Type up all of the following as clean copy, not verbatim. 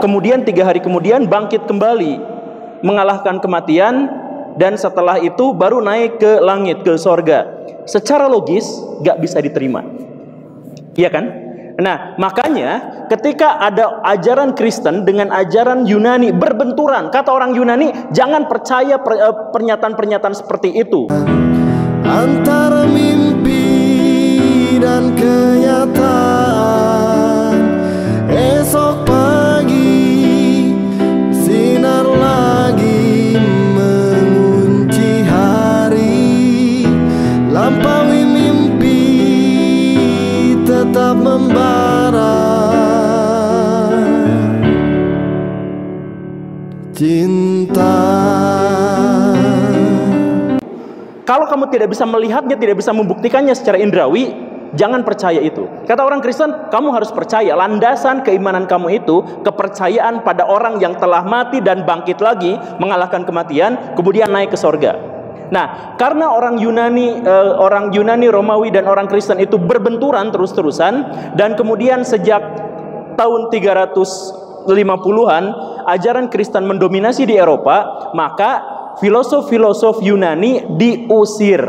kemudian 3 hari kemudian bangkit kembali, mengalahkan kematian, dan setelah itu baru naik ke langit, ke sorga. Secara logis gak bisa diterima, iya kan? Nah, makanya ketika ada ajaran Kristen dengan ajaran Yunani berbenturan, kata orang Yunani, jangan percaya pernyataan-pernyataan seperti itu. Antara mimpi dan kenyataan, esok pagi sinar lagi mengunci hari, lampaui mimpi tetap membara, cinta. Kalau kamu tidak bisa melihatnya, tidak bisa membuktikannya secara indrawi, jangan percaya itu. Kata orang Kristen, kamu harus percaya. Landasan keimanan kamu itu kepercayaan pada orang yang telah mati dan bangkit lagi, mengalahkan kematian, kemudian naik ke sorga. Nah, karena orang Yunani, Romawi, dan orang Kristen itu berbenturan terus-terusan, dan kemudian sejak tahun 350-an ajaran Kristen mendominasi di Eropa, maka filosof-filosof Yunani diusir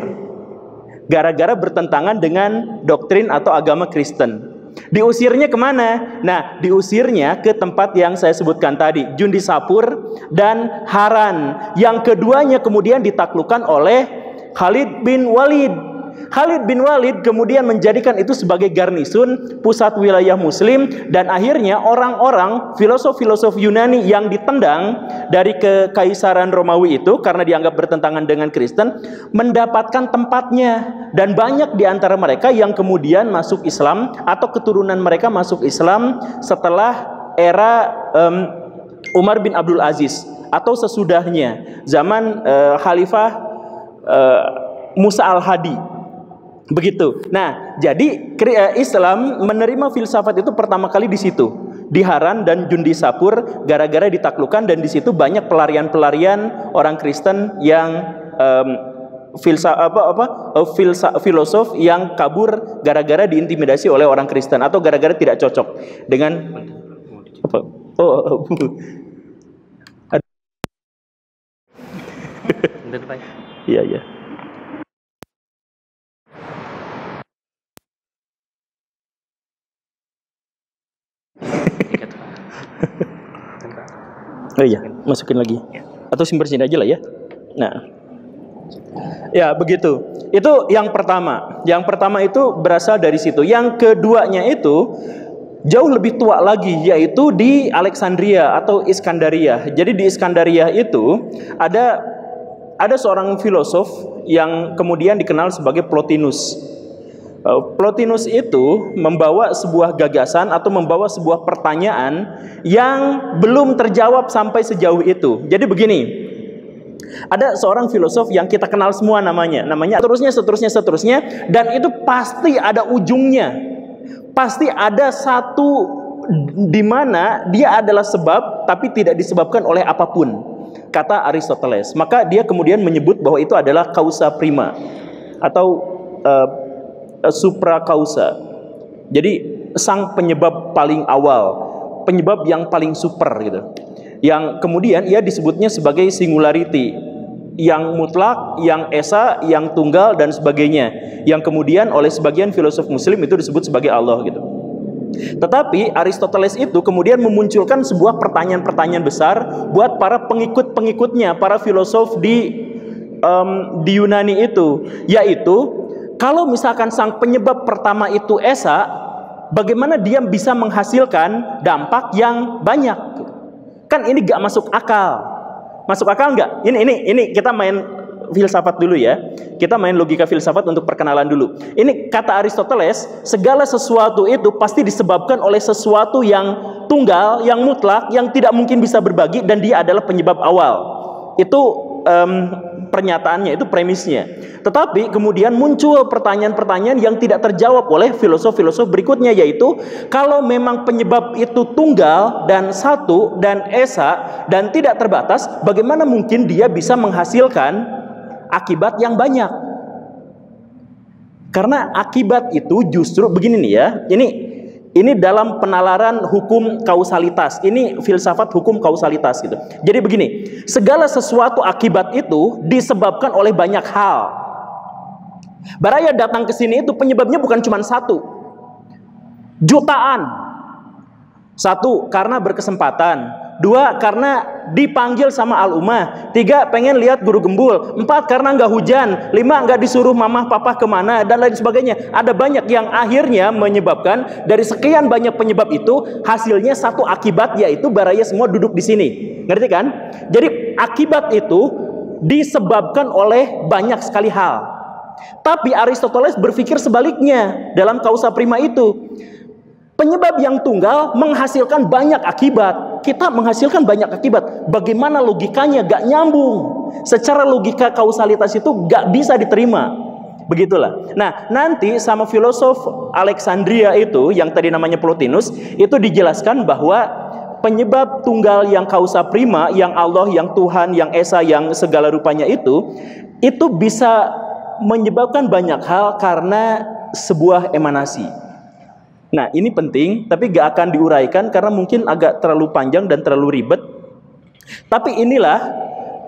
gara-gara bertentangan dengan doktrin atau agama Kristen. Diusirnya kemana? Nah, diusirnya ke tempat yang saya sebutkan tadi, Jundisapur dan Haran. Yang keduanya kemudian ditaklukkan oleh Khalid bin Walid. Khalid bin Walid kemudian menjadikan itu sebagai garnisun pusat wilayah Muslim, dan akhirnya orang-orang filosof-filosof Yunani yang ditendang dari kekaisaran Romawi itu karena dianggap bertentangan dengan Kristen mendapatkan tempatnya, dan banyak di antara mereka yang kemudian masuk Islam atau keturunan mereka masuk Islam setelah era Umar bin Abdul Aziz atau sesudahnya zaman Khalifah Musa al-Hadi. Begitu. Nah, jadi Islam menerima filsafat itu pertama kali di situ, di Haran dan Jundisapur, gara-gara ditaklukkan, dan di situ banyak pelarian-pelarian orang Kristen yang filosof yang kabur gara-gara diintimidasi oleh orang Kristen atau gara-gara tidak cocok dengan apa? Iya, iya. Oh iya, masukin lagi. Atau simpan sini aja lah ya. Nah, ya begitu. Itu yang pertama. Yang pertama itu berasal dari situ. Yang keduanya itu jauh lebih tua lagi, yaitu di Alexandria atau Iskandaria. Jadi di Iskandaria itu ada seorang filosof yang kemudian dikenal sebagai Plotinus. Plotinus itu membawa sebuah gagasan atau membawa sebuah pertanyaan yang belum terjawab sampai sejauh itu. Jadi begini, ada seorang filosof yang kita kenal semua namanya seterusnya, dan itu pasti ada ujungnya. Pasti ada satu di mana dia adalah sebab tapi tidak disebabkan oleh apapun, kata Aristoteles. Maka dia kemudian menyebut bahwa itu adalah causa prima atau supra causa. Jadi sang penyebab paling awal, penyebab yang paling super gitu. Yang kemudian ia disebutnya sebagai singularity, yang mutlak, yang esa, yang tunggal, dan sebagainya. Yang kemudian oleh sebagian filosof Muslim itu disebut sebagai Allah gitu. Tetapi Aristoteles itu kemudian memunculkan sebuah pertanyaan-pertanyaan besar buat para pengikut-pengikutnya, para filosof di Yunani itu, yaitu kalau misalkan sang penyebab pertama itu esa, bagaimana dia bisa menghasilkan dampak yang banyak? Kan ini gak masuk akal. Masuk akal nggak? Ini kita main filsafat dulu ya. Kita main logika filsafat untuk perkenalan dulu. Ini kata Aristoteles, segala sesuatu itu pasti disebabkan oleh sesuatu yang tunggal, yang mutlak, yang tidak mungkin bisa berbagi, dan dia adalah penyebab awal. Itu pernyataannya, itu premisnya. Tetapi kemudian muncul pertanyaan-pertanyaan yang tidak terjawab oleh filosof-filosof berikutnya, yaitu kalau memang penyebab itu tunggal dan satu dan esa dan tidak terbatas, bagaimana mungkin dia bisa menghasilkan akibat yang banyak? Karena akibat itu justru begini nih ya. Ini Ini dalam penalaran hukum kausalitas. Ini filsafat hukum kausalitas gitu. Jadi begini, segala sesuatu akibat itu disebabkan oleh banyak hal. Baraya datang ke sini itu penyebabnya bukan cuma satu, jutaan. Satu, karena berkesempatan. Dua, karena dipanggil sama al-ummah. Tiga, pengen lihat guru gembul. Empat, karena nggak hujan. Lima, nggak disuruh mamah papa kemana, dan lain sebagainya. Ada banyak yang akhirnya menyebabkan dari sekian banyak penyebab itu hasilnya satu akibat, yaitu baraya semua duduk di sini. Ngerti kan? Jadi akibat itu disebabkan oleh banyak sekali hal. Tapi Aristoteles berpikir sebaliknya dalam kausa prima itu. Penyebab yang tunggal menghasilkan banyak akibat. Kita menghasilkan banyak akibat. Bagaimana logikanya gak nyambung. Secara logika kausalitas itu gak bisa diterima. Begitulah. Nah, nanti sama filosof Alexandria itu, yang tadi namanya Plotinus, itu dijelaskan bahwa penyebab tunggal yang kausa prima, yang Allah, yang Tuhan, yang Esa, yang segala rupanya itu bisa menyebabkan banyak hal karena sebuah emanasi. Nah, ini penting, tapi gak akan diuraikan karena mungkin agak terlalu panjang dan terlalu ribet. Tapi inilah,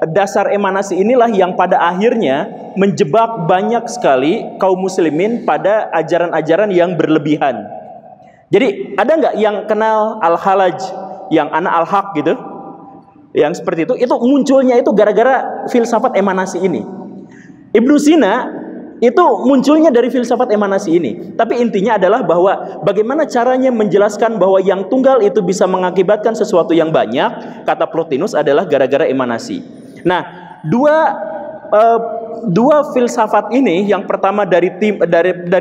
dasar emanasi inilah yang pada akhirnya menjebak banyak sekali kaum muslimin pada ajaran-ajaran yang berlebihan. Jadi, ada nggak yang kenal al-halaj, yang ana al-haq gitu? Yang seperti itu munculnya itu gara-gara filsafat emanasi ini. Ibnu Sina itu munculnya dari filsafat emanasi ini. Tapi intinya adalah bahwa bagaimana caranya menjelaskan bahwa yang tunggal itu bisa mengakibatkan sesuatu yang banyak, kata Plotinus, adalah gara-gara emanasi. Nah, dua filsafat ini, yang pertama dari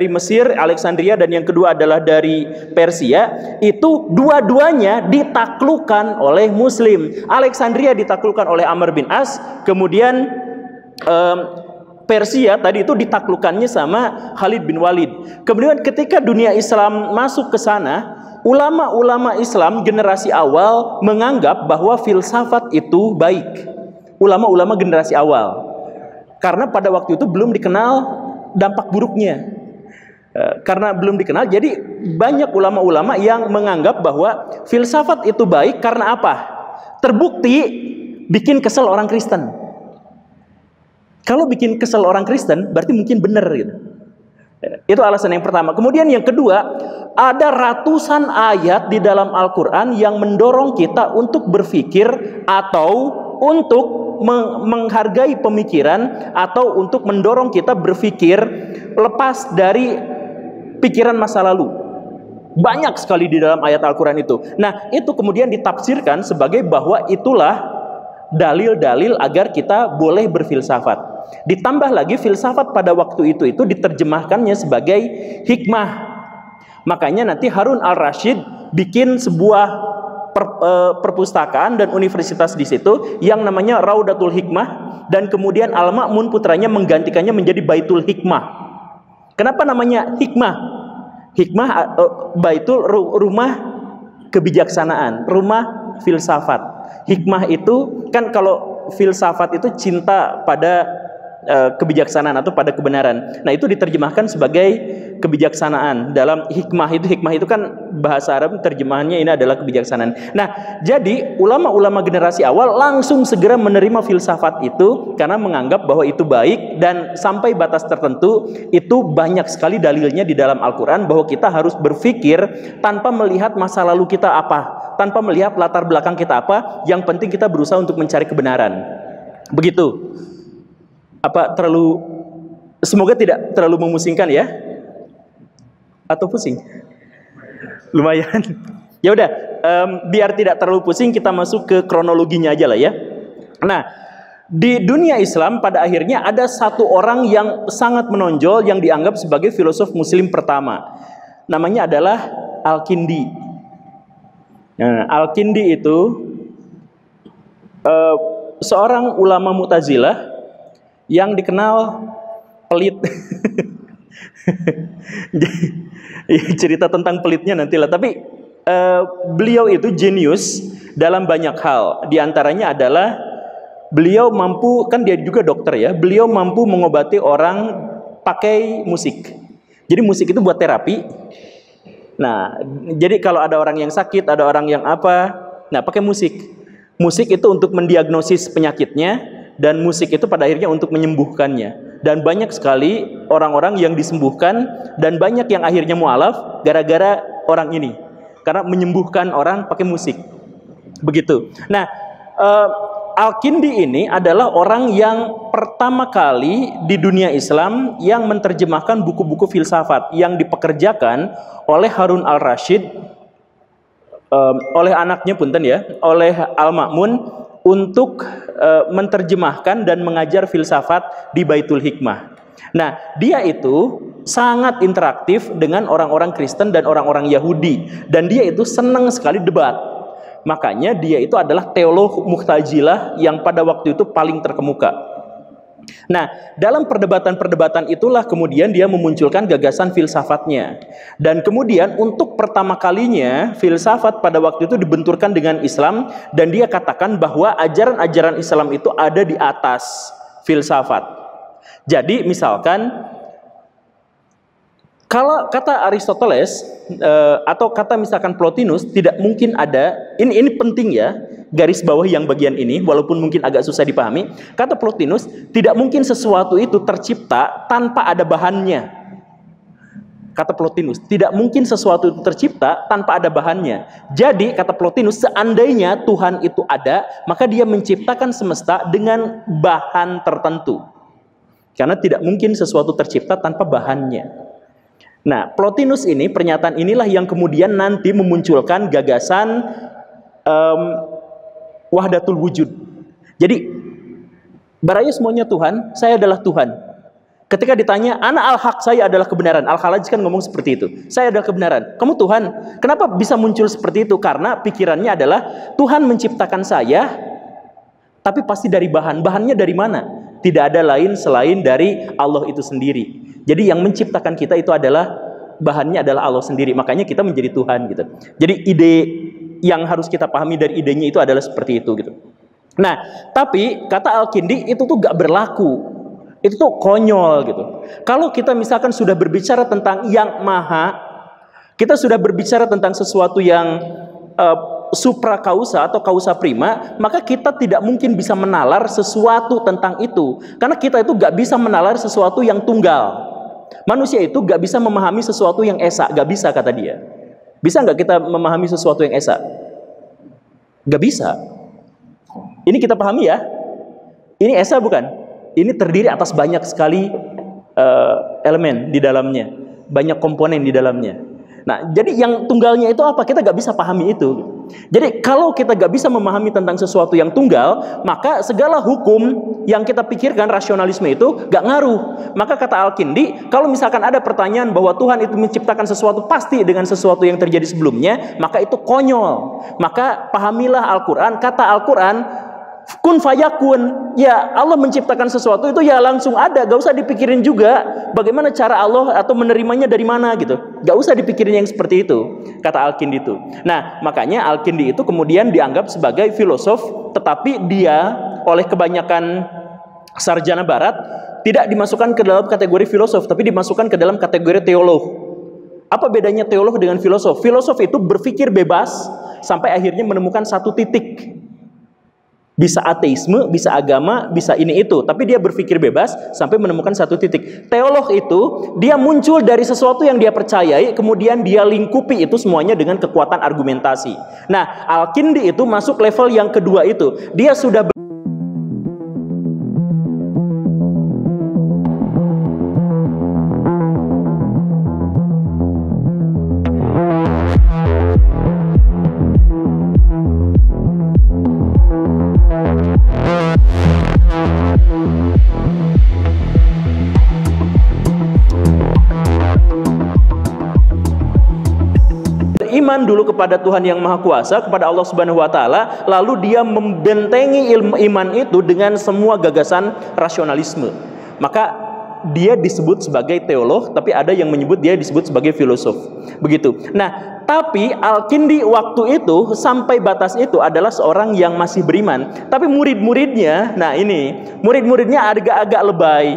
Mesir, Alexandria, dan yang kedua adalah dari Persia, itu dua-duanya ditaklukkan oleh Muslim. Alexandria ditaklukkan oleh Amr bin As, kemudian Persia tadi itu ditaklukannya sama Khalid bin Walid. Kemudian ketika dunia Islam masuk ke sana, ulama-ulama Islam generasi awal menganggap bahwa filsafat itu baik. Ulama-ulama generasi awal. Karena pada waktu itu belum dikenal dampak buruknya. Karena belum dikenal, jadi banyak ulama-ulama yang menganggap bahwa filsafat itu baik karena apa? Terbukti bikin kesel orang Kristen. Kalau bikin kesel orang Kristen, berarti mungkin benar gitu. Itu alasan yang pertama. Kemudian yang kedua, ada ratusan ayat di dalam Al-Quran yang mendorong kita untuk berpikir atau untuk menghargai pemikiran, atau untuk mendorong kita berpikir lepas dari pikiran masa lalu. Banyak sekali di dalam ayat Al-Quran itu. Nah, itu kemudian ditafsirkan sebagai bahwa itulah dalil-dalil agar kita boleh berfilsafat. Ditambah lagi filsafat pada waktu itu diterjemahkannya sebagai hikmah. Makanya nanti Harun al-Rashid bikin sebuah perpustakaan dan universitas di situ yang namanya Raudatul Hikmah, dan kemudian Al-Ma'mun putranya menggantikannya menjadi Baitul Hikmah. Kenapa namanya hikmah? Hikmah Baitul, rumah kebijaksanaan, rumah filsafat. Hikmah itu kan, kalau filsafat itu cinta pada kebijaksanaan atau pada kebenaran. Nah, itu diterjemahkan sebagai kebijaksanaan. Dalam hikmah itu kan bahasa Arab, terjemahannya ini adalah kebijaksanaan. Nah, jadi ulama-ulama generasi awal langsung segera menerima filsafat itu karena menganggap bahwa itu baik, dan sampai batas tertentu itu banyak sekali dalilnya di dalam Al-Quran bahwa kita harus berpikir tanpa melihat masa lalu kita apa, tanpa melihat latar belakang kita apa. Yang penting kita berusaha untuk mencari kebenaran. Begitu. Apa terlalu, semoga tidak terlalu memusingkan ya? Atau pusing? Lumayan. Ya udah, biar tidak terlalu pusing, kita masuk ke kronologinya aja lah ya. Nah, di dunia Islam pada akhirnya ada satu orang yang sangat menonjol yang dianggap sebagai filosof muslim pertama. Namanya adalah Al-Kindi. Nah, Al-Kindi itu seorang ulama Mu'tazilah yang dikenal pelit. Cerita tentang pelitnya nantilah. Tapi beliau itu jenius dalam banyak hal. Di antaranya adalah beliau mampu, kan dia juga dokter ya, beliau mampu mengobati orang pakai musik. Jadi musik itu buat terapi. Nah, jadi kalau ada orang yang sakit, ada orang yang apa, nah pakai musik. Musik itu untuk mendiagnosis penyakitnya, dan musik itu pada akhirnya untuk menyembuhkannya. Dan banyak sekali orang-orang yang disembuhkan, dan banyak yang akhirnya mualaf gara-gara orang ini. Karena menyembuhkan orang pakai musik. Begitu. Nah, Al-Kindi ini adalah orang yang pertama kali di dunia Islam yang menerjemahkan buku-buku filsafat yang dipekerjakan oleh Harun al-Rashid, oleh anaknya punten ya, oleh Al-Ma'mun untuk menerjemahkan dan mengajar filsafat di Baitul Hikmah. Nah, dia itu sangat interaktif dengan orang-orang Kristen dan orang-orang Yahudi, dan dia itu senang sekali debat. Makanya dia itu adalah teolog Mu'tazilah yang pada waktu itu paling terkemuka. Nah, dalam perdebatan-perdebatan itulah kemudian dia memunculkan gagasan filsafatnya. Dan kemudian untuk pertama kalinya filsafat pada waktu itu dibenturkan dengan Islam, dan dia katakan bahwa ajaran-ajaran Islam itu ada di atas filsafat. Jadi misalkan kalau kata Aristoteles atau kata misalkan Plotinus, tidak mungkin ada, ini penting ya, garis bawah yang bagian ini, walaupun mungkin agak susah dipahami. Kata Plotinus, tidak mungkin sesuatu itu tercipta tanpa ada bahannya. Kata Plotinus, tidak mungkin sesuatu itu tercipta tanpa ada bahannya. Jadi kata Plotinus, seandainya Tuhan itu ada, maka dia menciptakan semesta dengan bahan tertentu. Karena tidak mungkin sesuatu tercipta tanpa bahannya. Nah, Plotinus ini, pernyataan inilah yang kemudian nanti memunculkan gagasan wahdatul wujud. Jadi, baraya semuanya Tuhan, saya adalah Tuhan. Ketika ditanya, ana al-haq, saya adalah kebenaran. Al-Khalaj kan ngomong seperti itu. Saya adalah kebenaran. Kamu Tuhan. Kenapa bisa muncul seperti itu? Karena pikirannya adalah, Tuhan menciptakan saya, tapi pasti dari bahan. Bahannya dari mana? Tidak ada lain selain dari Allah itu sendiri. Jadi yang menciptakan kita itu adalah, bahannya adalah Allah sendiri. Makanya kita menjadi Tuhan gitu. Jadi ide yang harus kita pahami dari idenya itu adalah seperti itu gitu. Nah, tapi kata Al-Kindi itu tuh gak berlaku. Itu tuh konyol gitu. Kalau kita misalkan sudah berbicara tentang yang maha, kita sudah berbicara tentang sesuatu yang supra kausa atau kausa prima, maka kita tidak mungkin bisa menalar sesuatu tentang itu. Karena kita itu gak bisa menalar sesuatu yang tunggal. Manusia itu gak bisa memahami sesuatu yang esa. Gak bisa, kata dia. Bisa gak kita memahami sesuatu yang esa? Gak bisa. Ini kita pahami ya. Ini esa bukan? Ini terdiri atas banyak sekali elemen di dalamnya. Banyak komponen di dalamnya. Nah, jadi yang tunggalnya itu apa? Kita gak bisa pahami itu. Jadi kalau kita gak bisa memahami tentang sesuatu yang tunggal, maka segala hukum yang kita pikirkan, rasionalisme itu gak ngaruh. Maka kata Al-Kindi, kalau misalkan ada pertanyaan bahwa Tuhan itu menciptakan sesuatu pasti dengan sesuatu yang terjadi sebelumnya, maka itu konyol. Maka pahamilah Al-Quran. Kata Al-Quran, kun fayakun, ya Allah menciptakan sesuatu itu ya langsung ada, gak usah dipikirin juga bagaimana cara Allah atau menerimanya dari mana gitu, gak usah dipikirin yang seperti itu, kata Al-Kindi itu. Nah, makanya Al-Kindi itu kemudian dianggap sebagai filosof, tetapi dia oleh kebanyakan sarjana barat tidak dimasukkan ke dalam kategori filosof, tapi dimasukkan ke dalam kategori teolog. Apa bedanya teolog dengan filosof? Filosof itu berpikir bebas sampai akhirnya menemukan satu titik. Bisa ateisme, bisa agama, bisa ini itu. Tapi dia berpikir bebas sampai menemukan satu titik. Teolog itu, dia muncul dari sesuatu yang dia percayai, kemudian dia lingkupi itu semuanya dengan kekuatan argumentasi. Nah, Al-Kindi itu masuk level yang kedua itu. Dia sudah beriman dulu kepada Tuhan yang Maha Kuasa, kepada Allah Subhanahu wa taala, lalu dia membentengi ilmu iman itu dengan semua gagasan rasionalisme. Maka dia disebut sebagai teolog, tapi ada yang menyebut dia disebut sebagai filosof. Begitu. Nah, tapi Al-Kindi waktu itu sampai batas itu adalah seorang yang masih beriman. Tapi murid-muridnya, nah ini, murid-muridnya agak-agak lebay.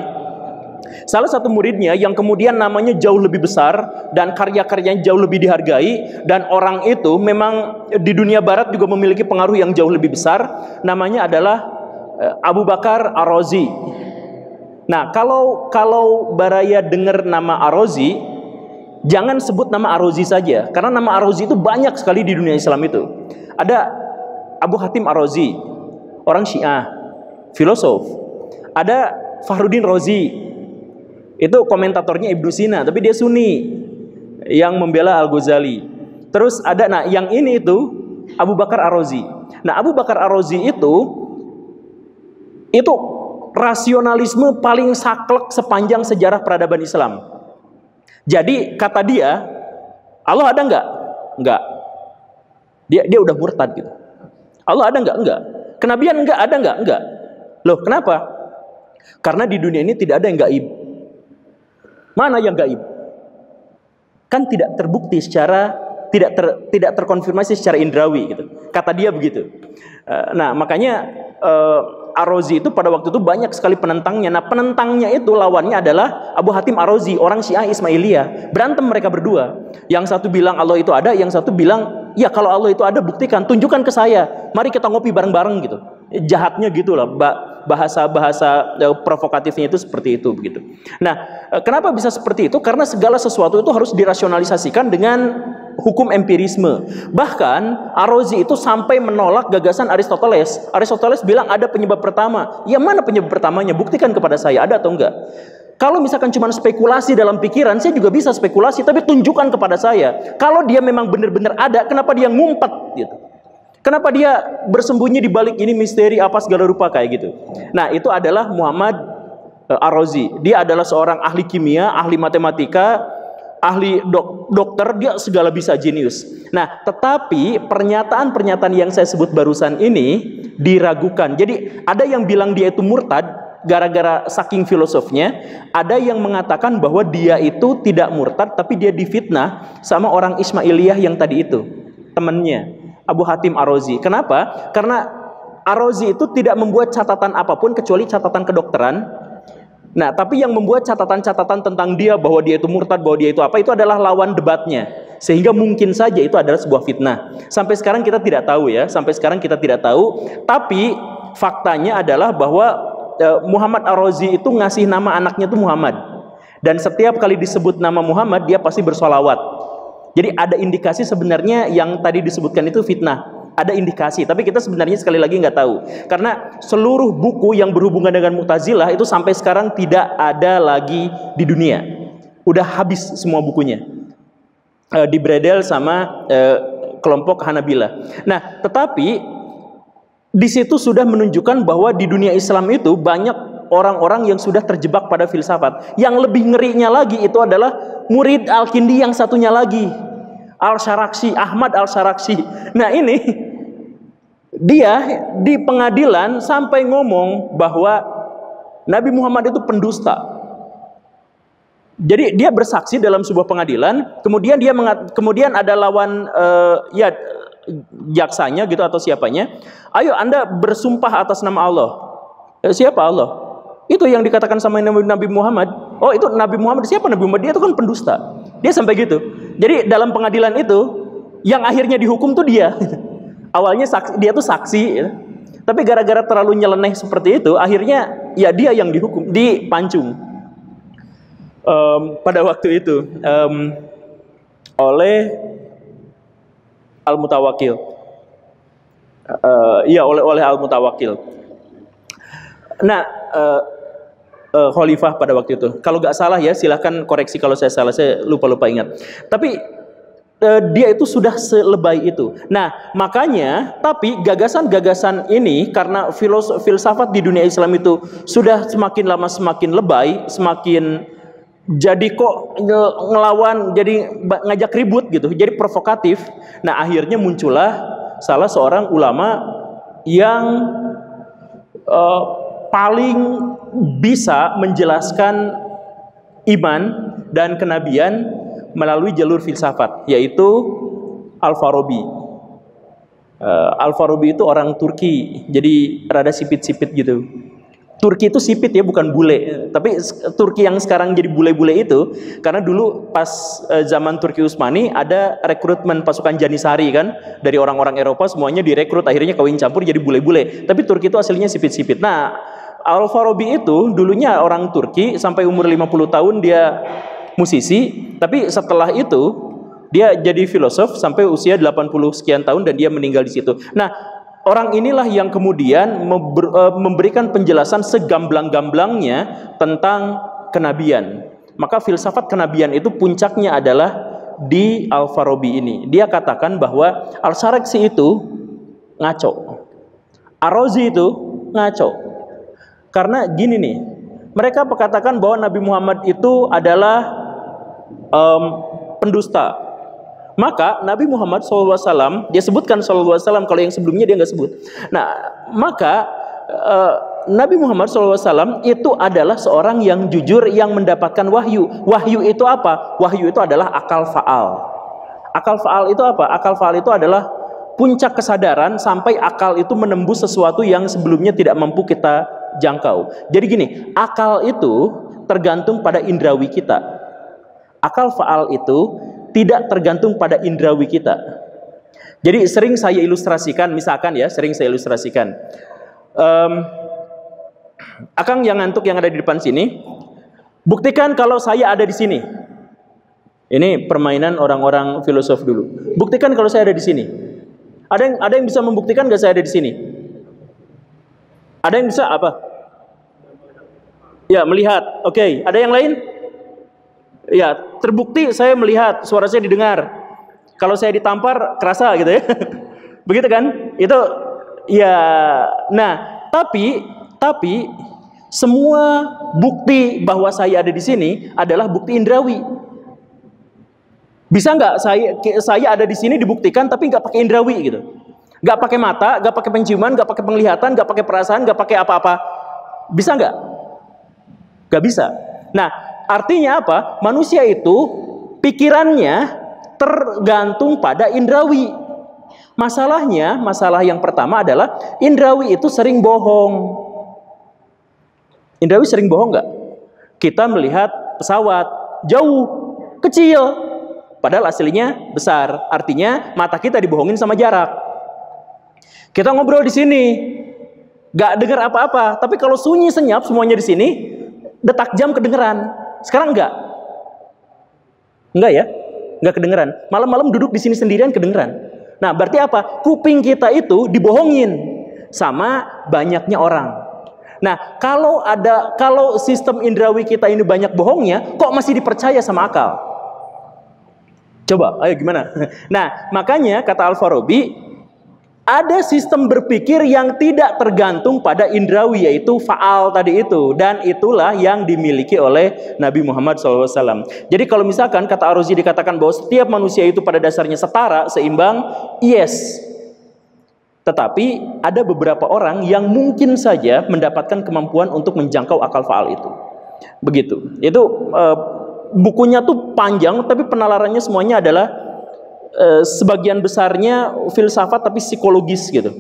Salah satu muridnya yang kemudian namanya jauh lebih besar dan karya-karyanya jauh lebih dihargai, dan orang itu memang di dunia barat juga memiliki pengaruh yang jauh lebih besar, namanya adalah Abu Bakar Ar-Razi. Nah, kalau Baraya dengar nama Ar-Razi, jangan sebut nama Ar-Razi saja, karena nama Ar-Razi itu banyak sekali di dunia Islam itu. Ada Abu Hatim Ar-Razi, orang Syiah, filosof. Ada Fakhruddin Razi, itu komentatornya Ibnu Sina, tapi dia Sunni yang membela Al-Ghazali. Terus ada, nah yang ini itu Abu Bakar Ar-Razi. Nah, Abu Bakar Ar-Razi itu rasionalisme paling saklek sepanjang sejarah peradaban Islam. Jadi kata dia, Allah ada nggak? Nggak. Dia udah murtad gitu. Allah ada nggak? Nggak. Kenabian nggak? Ada nggak? Nggak. Loh, kenapa? Karena di dunia ini tidak ada yang gaib. Mana yang gaib? Kan tidak terbukti secara, tidak terkonfirmasi secara indrawi gitu. Kata dia begitu. Nah, makanya Ar-Razi itu pada waktu itu banyak sekali penentangnya. Nah, penentangnya itu lawannya adalah Abu Hatim Ar-Razi, orang Syiah Ismailiyah. Berantem mereka berdua. Yang satu bilang Allah itu ada, yang satu bilang, ya kalau Allah itu ada buktikan, tunjukkan ke saya. Mari kita ngopi bareng-bareng gitu. Jahatnya gitulah, bahasa provokatifnya itu seperti itu begitu. Nah, kenapa bisa seperti itu? Karena segala sesuatu itu harus dirasionalisasikan dengan hukum empirisme. Bahkan Ar-Razi itu sampai menolak gagasan Aristoteles. Aristoteles bilang ada penyebab pertama. Ya, mana penyebab pertamanya? Buktikan kepada saya, ada atau enggak? Kalau misalkan cuma spekulasi dalam pikiran, saya juga bisa spekulasi, tapi tunjukkan kepada saya. Kalau dia memang benar-benar ada, kenapa dia ngumpet gitu? Kenapa dia bersembunyi di balik ini misteri apa segala rupa kayak gitu? Nah, itu adalah Muhammad Ar-Razi. Dia adalah seorang ahli kimia, ahli matematika, ahli dokter, dia segala bisa, jenius. Nah, tetapi pernyataan-pernyataan yang saya sebut barusan ini diragukan. Jadi ada yang bilang dia itu murtad gara-gara saking filosofnya. Ada yang mengatakan bahwa dia itu tidak murtad, tapi dia difitnah sama orang Ismailiyah yang tadi itu, temannya Abu Hatim Ar-Razi. Kenapa? Karena Ar-Razi itu tidak membuat catatan apapun kecuali catatan kedokteran. Nah, tapi yang membuat catatan-catatan tentang dia, bahwa dia itu murtad, bahwa dia itu apa, itu adalah lawan debatnya. Sehingga mungkin saja itu adalah sebuah fitnah. Sampai sekarang kita tidak tahu ya, sampai sekarang kita tidak tahu. Tapi faktanya adalah bahwa Muhammad Ar-Razi itu ngasih nama anaknya itu Muhammad. Dan setiap kali disebut nama Muhammad, dia pasti bersolawat. Jadi ada indikasi sebenarnya yang tadi disebutkan itu fitnah. Ada indikasi, tapi kita sebenarnya sekali lagi nggak tahu. Karena seluruh buku yang berhubungan dengan Mu'tazilah itu sampai sekarang tidak ada lagi di dunia. Udah habis semua bukunya. Dibredel sama kelompok Hanabilah. Nah, tetapi di situ sudah menunjukkan bahwa di dunia Islam itu banyak orang-orang yang sudah terjebak pada filsafat. Yang lebih ngerinya lagi itu adalah murid Al-Kindi yang satunya lagi, Al-Syaraksi, Ahmad Al-Syaraksi. Nah, ini dia di pengadilan sampai ngomong bahwa Nabi Muhammad itu pendusta. Jadi dia bersaksi dalam sebuah pengadilan, kemudian kemudian ada lawan jaksanya gitu atau siapanya. Ayo Anda bersumpah atas nama Allah. Siapa Allah? Itu yang dikatakan sama Nabi Muhammad. Oh, itu Nabi Muhammad. Siapa Nabi Muhammad? Dia itu kan pendusta. Dia sampai gitu. Jadi dalam pengadilan itu yang akhirnya dihukum tuh dia. Awalnya dia tuh saksi ya. Tapi gara-gara terlalu nyeleneh seperti itu, akhirnya ya dia yang dihukum, dipancung. Pada waktu itu oleh Al-Mutawakkil. Oleh Al-Mutawakkil. Nah, khalifah pada waktu itu. Kalau nggak salah ya, silahkan koreksi kalau saya salah, saya lupa ingat. Tapi dia itu sudah selebay itu. Nah, makanya, tapi gagasan-gagasan ini karena filsafat di dunia Islam itu sudah semakin lama semakin lebay, semakin jadi kok ngelawan, jadi ngajak ribut gitu, jadi provokatif. Nah, akhirnya muncullah salah seorang ulama yang paling bisa menjelaskan iman dan kenabian melalui jalur filsafat, yaitu Al-Farabi. Al-Farabi itu orang Turki, jadi rada sipit-sipit gitu. Turki itu sipit ya, bukan bule. Tapi Turki yang sekarang jadi bule-bule itu, karena dulu pas zaman Turki Utsmani ada rekrutmen pasukan Janissary kan, dari orang-orang Eropa semuanya direkrut, akhirnya kawin campur jadi bule-bule. Tapi Turki itu aslinya sipit-sipit. Nah, Al-Farabi itu dulunya orang Turki, sampai umur 50 tahun dia musisi, tapi setelah itu dia jadi filosof sampai usia 80 sekian tahun dan dia meninggal di situ. Nah, orang inilah yang kemudian memberikan penjelasan segamblang-gamblangnya tentang kenabian. Maka filsafat kenabian itu puncaknya adalah di Al-Farabi ini. Dia katakan bahwa Al-Sarakhsi itu ngaco, Ar-Razi itu ngaco. Karena gini nih, mereka mengatakan bahwa Nabi Muhammad itu adalah pendusta. Maka Nabi Muhammad SAW, dia sebutkan SAW, kalau yang sebelumnya dia nggak sebut. Nah, maka Nabi Muhammad SAW itu adalah seorang yang jujur, yang mendapatkan wahyu. Wahyu itu apa? Wahyu itu adalah akal faal. Akal faal itu apa? Akal faal itu adalah puncak kesadaran sampai akal itu menembus sesuatu yang sebelumnya tidak mampu kita jangkau. Jadi gini, akal itu tergantung pada indrawi kita. Akal faal itu tidak tergantung pada indrawi kita. Jadi sering saya ilustrasikan, misalkan ya, Akang yang ngantuk yang ada di depan sini, buktikan kalau saya ada di sini. Ini permainan orang-orang filosof dulu. Buktikan kalau saya ada di sini. Ada yang bisa membuktikan nggak saya ada di sini? Ada yang bisa apa? Ya, melihat. Oke, ada yang lain? Ya, terbukti saya melihat, suara saya didengar. Kalau saya ditampar, kerasa gitu ya. Begitu kan? Itu ya. Nah, tapi semua bukti bahwa saya ada di sini adalah bukti indrawi. Bisa nggak saya ada di sini dibuktikan tapi nggak pakai indrawi gitu? Nggak pakai mata, nggak pakai penciuman, nggak pakai penglihatan, nggak pakai perasaan, nggak pakai apa-apa. Bisa nggak? Nggak bisa. Nah, artinya apa? Manusia itu pikirannya tergantung pada indrawi. Masalah yang pertama adalah indrawi itu sering bohong. Indrawi sering bohong nggak? Kita melihat pesawat jauh, kecil, padahal aslinya besar. Artinya mata kita dibohongin sama jarak. Kita ngobrol di sini, nggak dengar apa-apa. Tapi kalau sunyi senyap semuanya di sini, detak jam kedengeran. Sekarang enggak ya, enggak kedengeran. Malam-malam duduk di sini sendirian kedengeran. Nah, berarti apa? Kuping kita itu dibohongin sama banyaknya orang. Nah, kalau sistem indrawi kita ini banyak bohongnya, kok masih dipercaya sama akal? Coba, ayo gimana? Nah, makanya kata Al-Farabi, ada sistem berpikir yang tidak tergantung pada indrawi, yaitu faal tadi itu. Dan itulah yang dimiliki oleh Nabi Muhammad SAW. Jadi kalau misalkan kata Ar-Razi dikatakan bahwa setiap manusia itu pada dasarnya setara, seimbang, yes. Tetapi ada beberapa orang yang mungkin saja mendapatkan kemampuan untuk menjangkau akal faal itu. Begitu. Itu bukunya tuh panjang, tapi penalarannya semuanya adalah sebagian besarnya filsafat tapi psikologis gitu.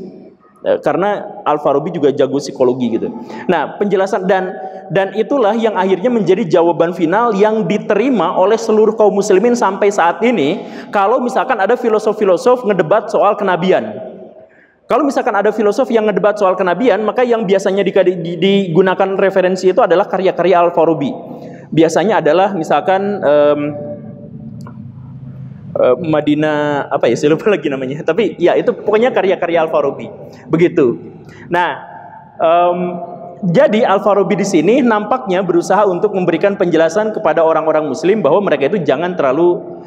Karena Al-Farabi juga jago psikologi gitu. Nah, penjelasan dan itulah yang akhirnya menjadi jawaban final yang diterima oleh seluruh kaum muslimin sampai saat ini. Kalau misalkan ada filosof-filosof ngedebat soal kenabian. Kalau misalkan ada filosof yang ngedebat soal kenabian, maka yang biasanya digunakan referensi itu adalah karya-karya Al-Farabi. Biasanya adalah misalkan Madinah apa ya, saya lupa lagi namanya. Tapi ya itu pokoknya karya-karya Al-Farabi. Begitu. Nah, jadi Al-Farabi di sini nampaknya berusaha untuk memberikan penjelasan kepada orang-orang Muslim bahwa mereka itu jangan terlalu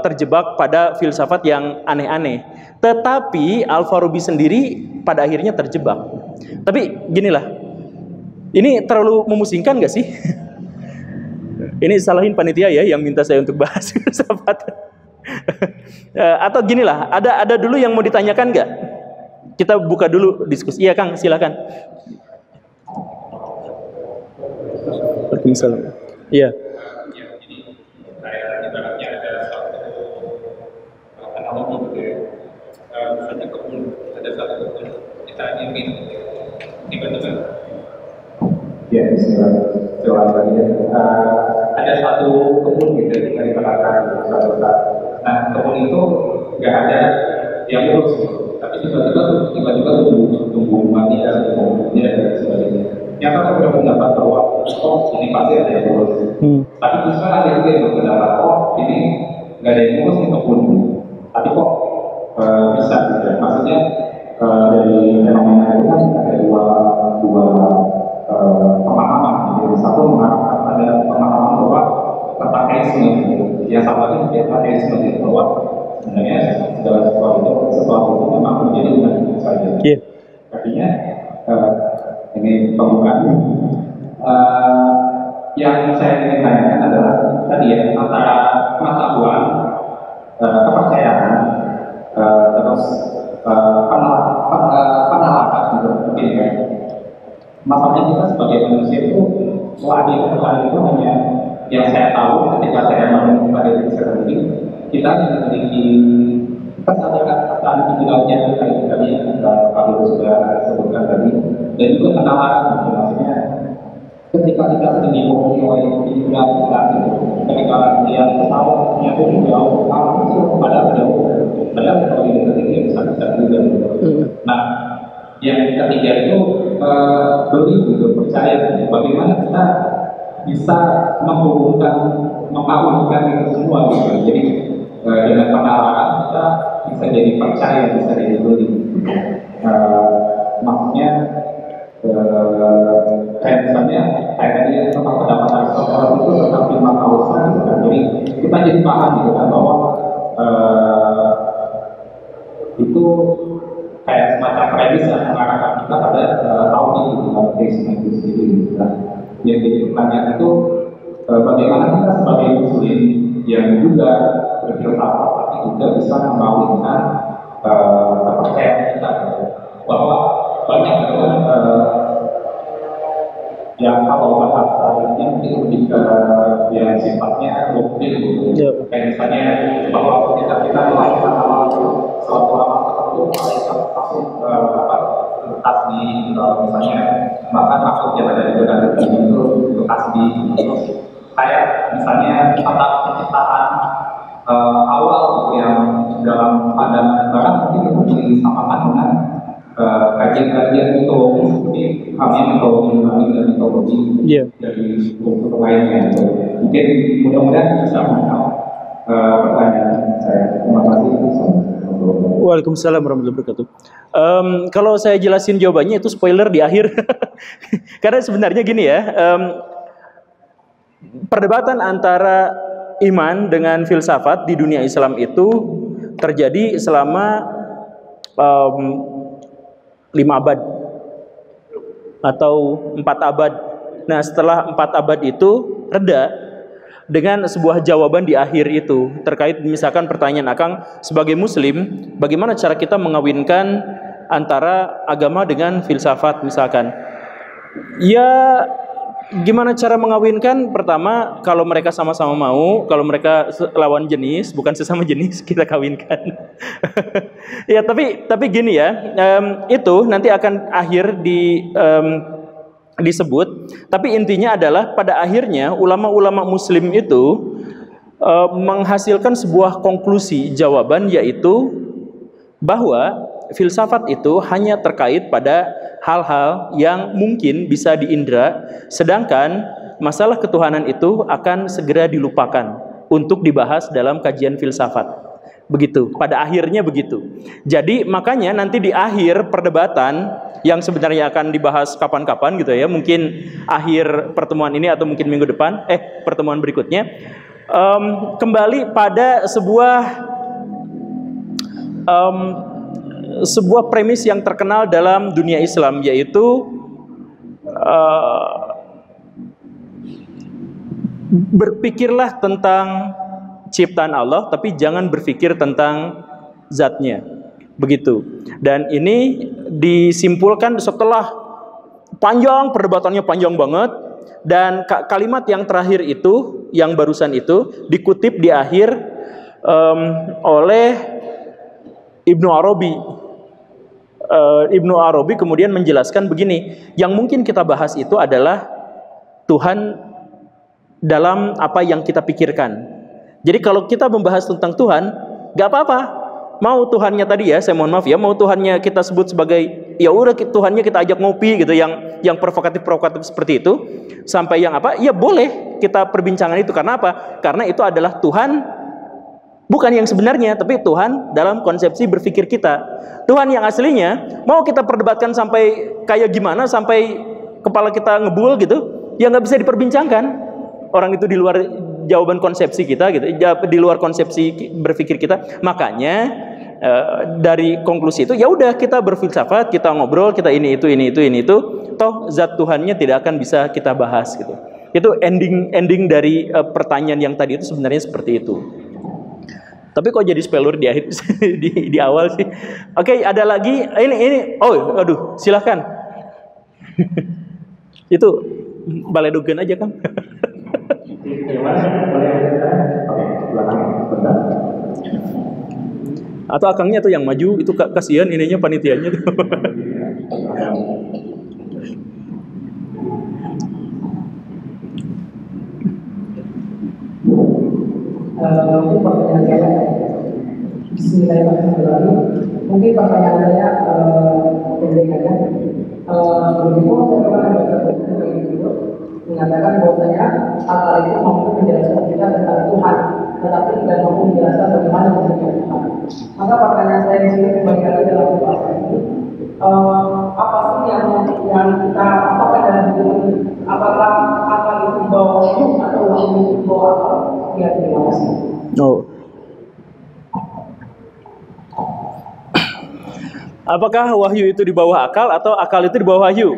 terjebak pada filsafat yang aneh-aneh. Tetapi Al-Farabi sendiri pada akhirnya terjebak. Tapi ginilah, ini terlalu memusingkan gak sih? Ini salahin panitia ya yang minta saya untuk bahas filsafat. Atau ginilah, ada dulu yang mau ditanyakan nggak? Kita buka dulu diskusi. Iya Kang, silakan. Waalaikumsalam. Iya. Misalnya ada satu kebun kita ingin tiba-tiba Ya, Bismillah tadi ya. Ada satu kebun gitu dari belakang satu saat. Nah, kebun itu nggak ada yang lurus, gitu. Tapi tiba-tiba tumbuh mati dan tumbuhnya dan sebagainya. Yang kita sudah mendapat bahwa ini pasti ada yang lurus. Tapi terus ada juga yang berpendapat ini nggak ada yang lurus di kebun. Tapi kok bisa gitu ya. Maksudnya dari fenomena itu kan ada dua pemahaman. Jadi satu mengatakan ada pemahaman bahwa tentang ateisme, yang satu lagi tentang ateisme, bahwa sebenarnya segala sesuatu itu memang menjadi Tuhan saja. Artinya ini pembukaan. Yang saya ingin tanyakan adalah tadi ya, antara pengetahuan, kepercayaan, terus penalaran gitu, mungkin ya. Masalahnya kita sebagai manusia itu, Tuhan itu hanya yang saya tahu ketika saya menemukan diri saya sendiri, kita memiliki kesadaran individualnya tadi kalau sudah sebutkan tadi, dan juga penalaran, maksudnya ketika kita sedang dibohongi oleh pikiran kita, ketika dia ketawa, dia pun jauh, itu padahal kalau ini ketika bisa juga. Nah, yang ketiga itu beli gitu, percaya. Bagaimana kita bisa membangunkan itu semua gitu. Jadi dengan penalaran kita bisa jadi percaya, bisa jadi beli. Maksudnya kayak misalnya kayak tadi tentang pendapat Aristoteles itu tentang firman kausa gitu kan. Jadi kita jadi paham gitu kan bahwa itu kayak semacam premis yang mengarahkan kita pada tahun itu dalam teisme itu sendiri. Nah, yang jadi pertanyaan itu bagaimana kita sebagai muslim yang juga berfilsafat tapi juga bisa membangunkan kepercayaan kita bahwa banyak yang kalau bahasanya mungkin lebih ke yang sifatnya doktrin gitu. Kayak misalnya bahwa kita melakukan suatu amal tertentu, kita langsung lekas di misalnya bahkan makhluk yang ada di dalam ini itu lekas di kayak misalnya tata penciptaan awal yang dalam pandangan barat mungkin itu disamakan dengan kajian-kajian mitologi seperti halnya mitologi Yunani dan mitologi dari suku lainnya. Mungkin mudah-mudahan bisa menjawab pertanyaan saya. Terima kasih. Waalaikumsalam warahmatullahi wabarakatuh. Kalau saya jelasin jawabannya itu spoiler di akhir. Karena sebenarnya gini ya, perdebatan antara iman dengan filsafat di dunia Islam itu terjadi selama 5 abad atau 4 abad. Nah, setelah 4 abad itu reda dengan sebuah jawaban di akhir itu terkait misalkan pertanyaan Akang sebagai muslim, bagaimana cara kita mengawinkan antara agama dengan filsafat misalkan. Ya, gimana cara mengawinkan? Pertama, kalau mereka sama-sama mau, kalau mereka lawan jenis, bukan sesama jenis, kita kawinkan. Ya, tapi gini ya, itu nanti akan akhir disebut. Tapi intinya adalah pada akhirnya ulama-ulama Muslim itu menghasilkan sebuah konklusi jawaban, yaitu bahwa filsafat itu hanya terkait pada hal-hal yang mungkin bisa diindra, sedangkan masalah ketuhanan itu akan segera dilupakan untuk dibahas dalam kajian filsafat. Begitu, pada akhirnya begitu. Jadi makanya nanti di akhir perdebatan yang sebenarnya akan dibahas kapan-kapan gitu ya, mungkin akhir pertemuan ini atau mungkin minggu depan, pertemuan berikutnya, kembali pada sebuah premis yang terkenal dalam dunia Islam, yaitu berpikirlah tentang ciptaan Allah, tapi jangan berpikir tentang zatnya. Begitu. Dan ini disimpulkan setelah perdebatannya panjang banget, dan kalimat yang terakhir itu, yang barusan itu, dikutip di akhir oleh Ibnu Arabi. Ibnu Arabi kemudian menjelaskan begini, yang mungkin kita bahas itu adalah Tuhan dalam apa yang kita pikirkan. Jadi kalau kita membahas tentang Tuhan, gak apa-apa. Mau Tuhannya tadi ya, saya mohon maaf ya, mau Tuhannya kita sebut sebagai ya udah Tuhannya kita ajak ngopi gitu, yang provokatif seperti itu, sampai yang apa? Ya boleh kita perbincangan itu. Karena apa? Karena itu adalah Tuhan bukan yang sebenarnya, tapi Tuhan dalam konsepsi berpikir kita. Tuhan yang aslinya mau kita perdebatkan sampai kayak gimana, sampai kepala kita ngebul gitu, ya nggak bisa diperbincangkan. Orang itu di luar jawaban konsepsi kita gitu, di luar konsepsi berpikir kita. Makanya dari konklusi itu ya udah kita berfilsafat, kita ngobrol, kita ini itu, toh zat Tuhannya tidak akan bisa kita bahas gitu. Itu ending dari pertanyaan yang tadi itu sebenarnya seperti itu. Tapi kok jadi spoiler di akhir di awal sih. Oke, ada lagi ini. Oh, aduh, silahkan. Itu baledogen aja kan. Atau akangnya tuh yang maju, itu kasihan ininya panitianya tuh. Mungkin pertanyaan saya, Bismillahirrahmanirrahim. Mungkin pertanyaan saya pendek aja. Begitu saya pernah baca buku dari dulu mengatakan bahwasanya akal itu mampu menjelaskan kita tentang Tuhan, tetapi tidak mampu menjelaskan bagaimana bentuknya Tuhan. Maka pertanyaan saya di sini kembali lagi dalam pembahasan ini, apa sih yang kita apakah dalam hidup ini, apakah akal itu dibawa wahyu atau wahyu itu dibawa akal? Ya, terima kasih. Oh. Apakah wahyu itu di bawah akal atau akal itu di bawah wahyu?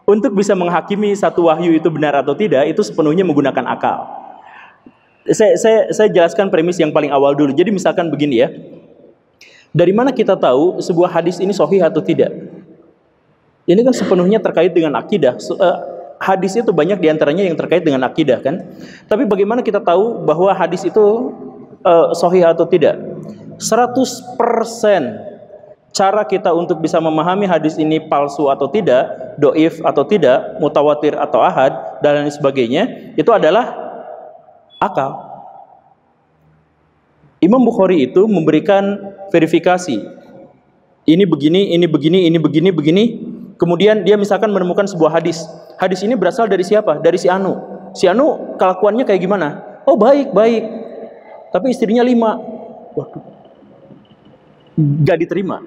Untuk bisa menghakimi satu wahyu itu benar atau tidak, itu sepenuhnya menggunakan akal. Saya jelaskan premis yang paling awal dulu. Jadi misalkan begini ya, dari mana kita tahu sebuah hadis ini sahih atau tidak? Ini kan sepenuhnya terkait dengan akidah. Hadis itu banyak diantaranya yang terkait dengan akidah kan. Tapi bagaimana kita tahu bahwa hadis itu sahih atau tidak? 100% cara kita untuk bisa memahami hadis ini palsu atau tidak, doif atau tidak, mutawatir atau ahad, dan lain sebagainya, itu adalah akal. Imam Bukhari itu memberikan verifikasi. Ini begini, ini begini, ini begini, begini. Kemudian dia misalkan menemukan sebuah hadis. Hadis ini berasal dari siapa? Dari si Anu. Si Anu kelakuannya kayak gimana? Oh baik. Tapi istrinya 5. Waduh. Gak diterima.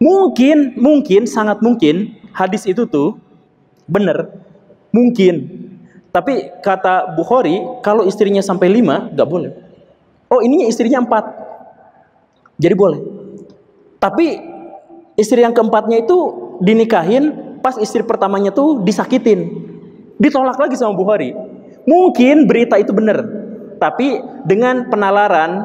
Mungkin, sangat mungkin hadis itu tuh benar. Mungkin. Tapi kata Bukhari, kalau istrinya sampai 5, gak boleh. Oh ininya istrinya 4. Jadi boleh. Tapi istri yang keempatnya itu dinikahin pas istri pertamanya tuh disakitin. Ditolak lagi sama Bukhari. Mungkin berita itu benar. Tapi dengan penalaran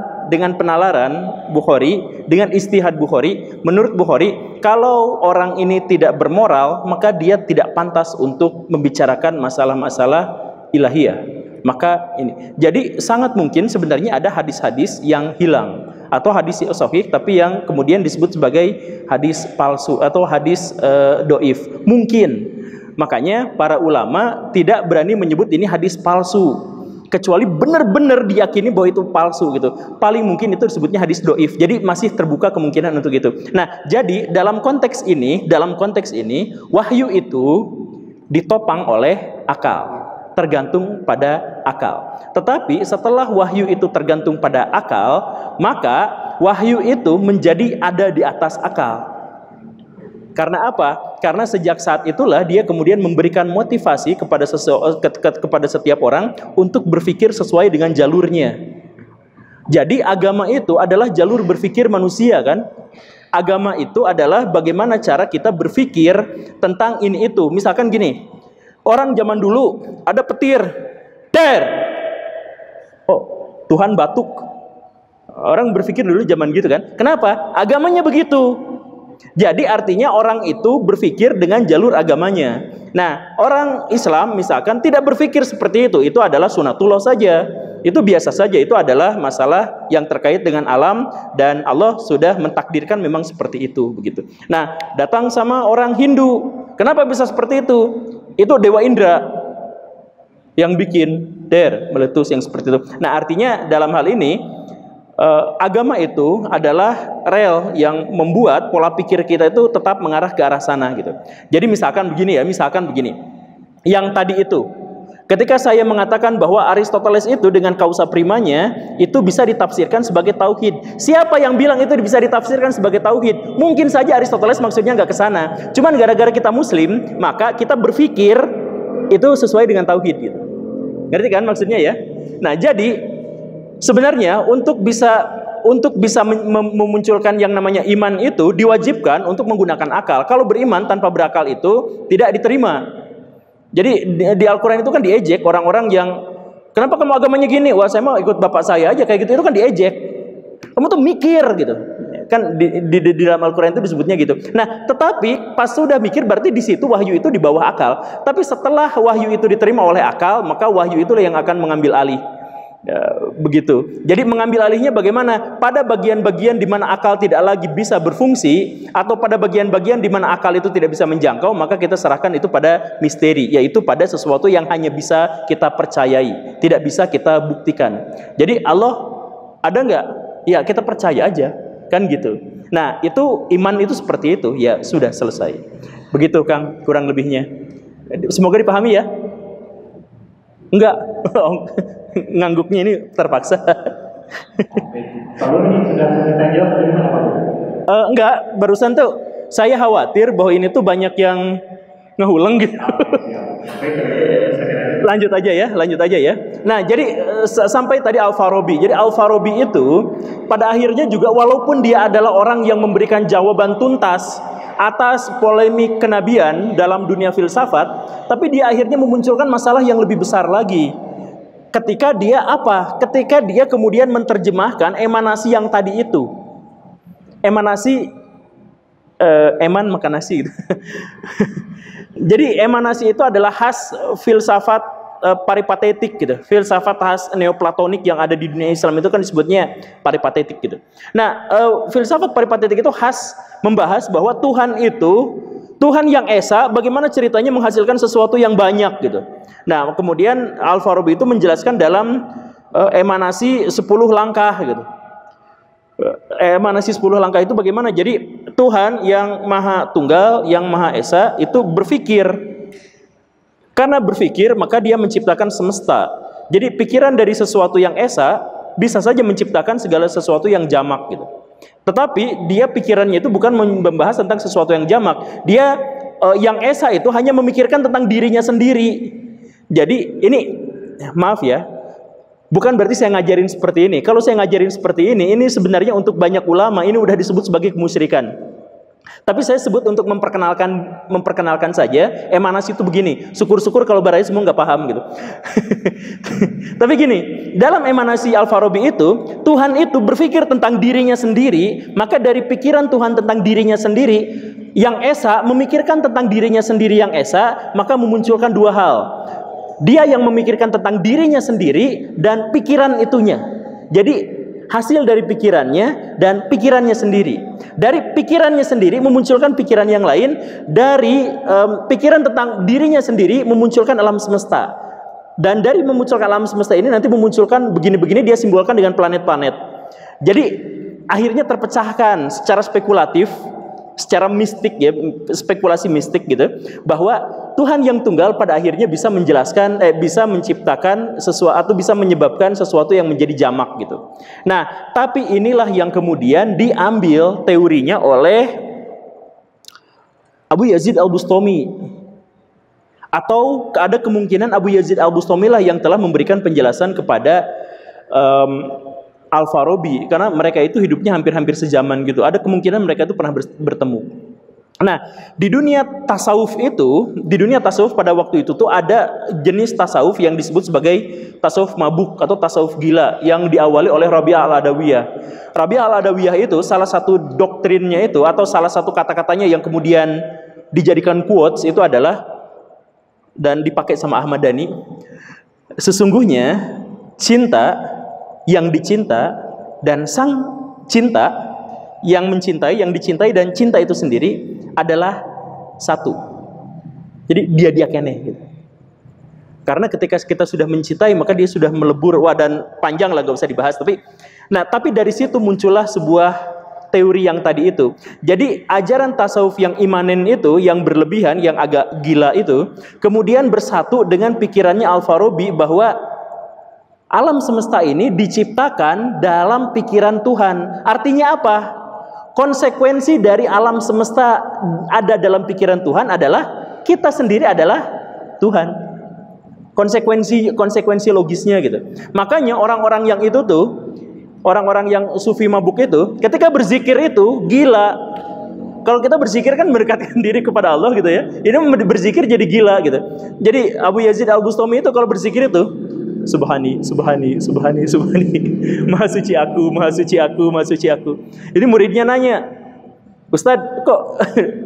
Bukhari, dengan istihad Bukhari, menurut Bukhari, kalau orang ini tidak bermoral, maka dia tidak pantas untuk membicarakan masalah-masalah ilahiyah. Maka ini. Jadi sangat mungkin sebenarnya ada hadis-hadis yang hilang atau hadis sahih tapi yang kemudian disebut sebagai hadis palsu atau hadis doif. Mungkin. Makanya para ulama tidak berani menyebut ini hadis palsu kecuali benar-benar diyakini bahwa itu palsu gitu. Paling mungkin itu disebutnya hadis doif. Jadi masih terbuka kemungkinan untuk itu. Nah, jadi dalam konteks ini wahyu itu ditopang oleh akal. Tergantung pada akal. Tetapi setelah wahyu itu tergantung pada akal, maka wahyu itu menjadi ada di atas akal. Karena apa? Karena sejak saat itulah dia kemudian memberikan motivasi kepada setiap orang untuk berpikir sesuai dengan jalurnya. Jadi agama itu adalah jalur berpikir manusia kan? Agama itu adalah bagaimana cara kita berpikir tentang ini itu. Misalkan gini, orang zaman dulu ada petir, oh Tuhan batuk. Orang berpikir dulu zaman gitu kan? Kenapa? Agamanya begitu. Jadi artinya orang itu berpikir dengan jalur agamanya. Nah, orang Islam misalkan tidak berpikir seperti itu. Itu adalah sunatullah saja. Itu biasa saja. Itu adalah masalah yang terkait dengan alam dan Allah sudah mentakdirkan memang seperti itu begitu. Nah, datang sama orang Hindu. Kenapa bisa seperti itu? Itu Dewa Indra yang bikin, meletus yang seperti itu. Nah, artinya dalam hal ini agama itu adalah rel yang membuat pola pikir kita itu tetap mengarah ke arah sana gitu. Jadi misalkan begini. Yang tadi itu, ketika saya mengatakan bahwa Aristoteles itu dengan kausa primanya itu bisa ditafsirkan sebagai tauhid. Siapa yang bilang itu bisa ditafsirkan sebagai tauhid? Mungkin saja Aristoteles maksudnya nggak ke sana. Cuman gara-gara kita Muslim, maka kita berpikir itu sesuai dengan tauhid gitu. Ngerti kan maksudnya ya? Nah, jadi sebenarnya untuk bisa memunculkan yang namanya iman itu diwajibkan untuk menggunakan akal. Kalau beriman tanpa berakal itu tidak diterima. Jadi di Al-Quran itu kan diejek orang-orang yang, kenapa kamu agamanya gini? Wah, saya mau ikut bapak saya aja kayak gitu. Itu kan diejek. Kamu tuh mikir gitu. Kan di dalam Al-Quran itu disebutnya gitu. Nah, tetapi pas sudah mikir berarti di situ wahyu itu di bawah akal. Tapi setelah wahyu itu diterima oleh akal, maka wahyu itulah yang akan mengambil alih. Ya, begitu. Jadi mengambil alihnya bagaimana? Pada bagian-bagian di mana akal tidak lagi bisa berfungsi, atau pada bagian-bagian di mana akal itu tidak bisa menjangkau, maka kita serahkan itu pada misteri, yaitu pada sesuatu yang hanya bisa kita percayai, tidak bisa kita buktikan. Jadi Allah ada nggak? Ya kita percaya aja, kan gitu. Nah, itu iman itu seperti itu, ya sudah selesai. Begitu Kang, kurang lebihnya. Semoga dipahami ya. Enggak. Ngangguknya ini terpaksa. Kalau ini sudah selesai jawab bagaimana Pak? Enggak, barusan tuh saya khawatir bahwa ini tuh banyak yang ngehuleng gitu. Lanjut aja ya. Nah, jadi sampai tadi Al-Farabi. Jadi Al-Farabi itu pada akhirnya juga walaupun dia adalah orang yang memberikan jawaban tuntas atas polemik kenabian dalam dunia filsafat, tapi dia akhirnya memunculkan masalah yang lebih besar lagi. Ketika dia kemudian menerjemahkan emanasi yang tadi itu. Emanasi eman makan nasi gitu. Jadi emanasi itu adalah khas filsafat paripatetik gitu. Filsafat khas neoplatonik yang ada di dunia Islam itu kan disebutnya paripatetik gitu. Nah, filsafat paripatetik itu khas membahas bahwa Tuhan itu Tuhan yang esa, bagaimana ceritanya menghasilkan sesuatu yang banyak gitu. Nah, kemudian Al-Farabi itu menjelaskan dalam emanasi 10 langkah gitu. Emanasi 10 langkah itu bagaimana? Jadi Tuhan yang Maha Tunggal, yang Maha Esa itu berpikir. Karena berpikir, maka dia menciptakan semesta. Jadi pikiran dari sesuatu yang esa bisa saja menciptakan segala sesuatu yang jamak gitu. Tetapi dia pikirannya itu bukan membahas tentang sesuatu yang jamak. Dia yang esa itu hanya memikirkan tentang dirinya sendiri. Jadi ini maaf ya, bukan berarti saya ngajarin seperti ini. Kalau saya ngajarin seperti ini sebenarnya untuk banyak ulama ini udah disebut sebagai kemusyrikan. Tapi saya sebut untuk memperkenalkan saja emanasi itu begini. Syukur-syukur kalau baraya semua nggak paham gitu. Tapi gini, dalam emanasi Al-Farabi itu Tuhan itu berpikir tentang dirinya sendiri. Maka dari pikiran Tuhan tentang dirinya sendiri yang esa, memikirkan tentang dirinya sendiri yang esa, maka memunculkan dua hal. Dia yang memikirkan tentang dirinya sendiri dan pikiran itunya. Jadi hasil dari pikirannya dan pikirannya sendiri. Dari pikirannya sendiri memunculkan pikiran yang lain. Dari pikiran tentang dirinya sendiri memunculkan alam semesta. Dan dari memunculkan alam semesta ini nanti memunculkan begini-begini, dia simbolkan dengan planet-planet. Jadi akhirnya terpecahkan secara spekulatif, secara mistik ya, spekulasi mistik gitu, bahwa Tuhan yang tunggal pada akhirnya bisa menjelaskan, bisa menciptakan sesuatu atau bisa menyebabkan sesuatu yang menjadi jamak gitu. Nah, tapi inilah yang kemudian diambil teorinya oleh Abu Yazid Al-Bustami. Atau ada kemungkinan Abu Yazid Al-Bustami lah yang telah memberikan penjelasan kepada Al-Farabi, karena mereka itu hidupnya hampir-hampir sejaman gitu. Ada kemungkinan mereka itu pernah bertemu. Nah, di dunia tasawuf pada waktu itu tuh ada jenis tasawuf yang disebut sebagai tasawuf mabuk atau tasawuf gila yang diawali oleh Rabi'ah Al-Adawiyah. Rabi'ah Al-Adawiyah itu salah satu doktrinnya itu atau salah satu kata-katanya yang kemudian dijadikan quotes itu adalah, dan dipakai sama Ahmad Dhani, sesungguhnya cinta yang dicinta dan sang cinta yang mencintai, yang dicintai dan cinta itu sendiri adalah satu. Jadi dia kene gitu. Karena ketika kita sudah mencintai, maka dia sudah melebur. Wah, dan panjang lah, gak usah dibahas. Tapi dari situ muncullah sebuah teori yang tadi itu. Jadi ajaran tasawuf yang imanen itu, yang berlebihan, yang agak gila itu, kemudian bersatu dengan pikirannya Al-Farabi bahwa alam semesta ini diciptakan dalam pikiran Tuhan. Artinya apa? Konsekuensi dari alam semesta ada dalam pikiran Tuhan adalah kita sendiri adalah Tuhan. Konsekuensi logisnya gitu. Makanya orang-orang yang itu tuh, orang-orang yang sufi mabuk itu, ketika berzikir itu gila. Kalau kita berzikir kan mendekatkan diri kepada Allah gitu ya. Ini berzikir jadi gila gitu. Jadi Abu Yazid Al-Bustami itu kalau berzikir itu Subhani, Subhani, Subhani, Subhani. Maha suci aku, Maha suci aku, Maha suci aku. Jadi muridnya nanya, Ustadz,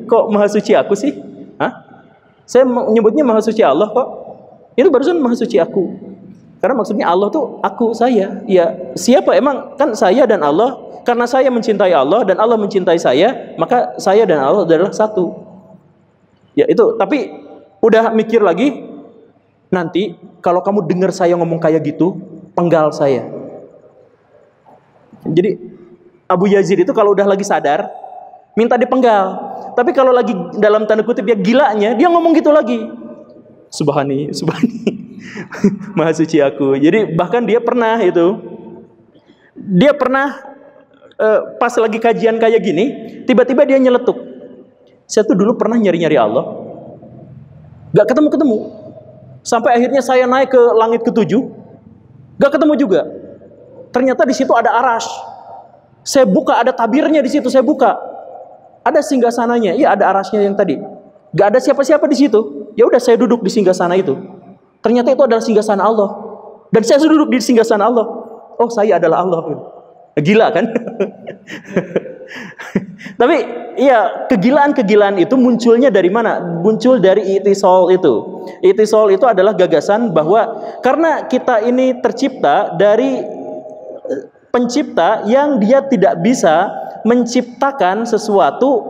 kok Maha suci aku sih? Hah? Saya menyebutnya Maha suci Allah kok. Itu barusan Maha suci aku. Karena maksudnya Allah tuh aku, saya. Ya, siapa? Emang kan saya dan Allah. Karena saya mencintai Allah dan Allah mencintai saya, maka saya dan Allah adalah satu. Ya itu, tapi udah mikir lagi, nanti kalau kamu dengar saya ngomong kayak gitu, penggal saya. Jadi Abu Yazid itu kalau udah lagi sadar, minta dipenggal. Tapi kalau lagi dalam tanda kutip ya gilanya, dia ngomong gitu lagi. Subhani, Subhani. Maha suci aku. Jadi bahkan dia pernah pas lagi kajian kayak gini, tiba-tiba dia nyeletuk. Saya tuh dulu pernah nyari-nyari Allah, gak ketemu-ketemu. Sampai akhirnya saya naik ke langit ke-7, gak ketemu juga. Ternyata di situ ada arasy. Saya buka, ada tabirnya di situ. Saya buka, ada singgasananya. Iya, ada arasnya yang tadi. Gak ada siapa-siapa di situ. Ya udah, saya duduk di singgasana itu. Ternyata itu adalah singgasana Allah. Dan saya duduk di singgasana Allah. Oh, saya adalah Allah. Gila kan? Tapi iya, kegilaan-kegilaan itu munculnya dari mana? Muncul dari itisol itu. Itisol itu adalah gagasan bahwa karena kita ini tercipta dari pencipta yang dia tidak bisa menciptakan sesuatu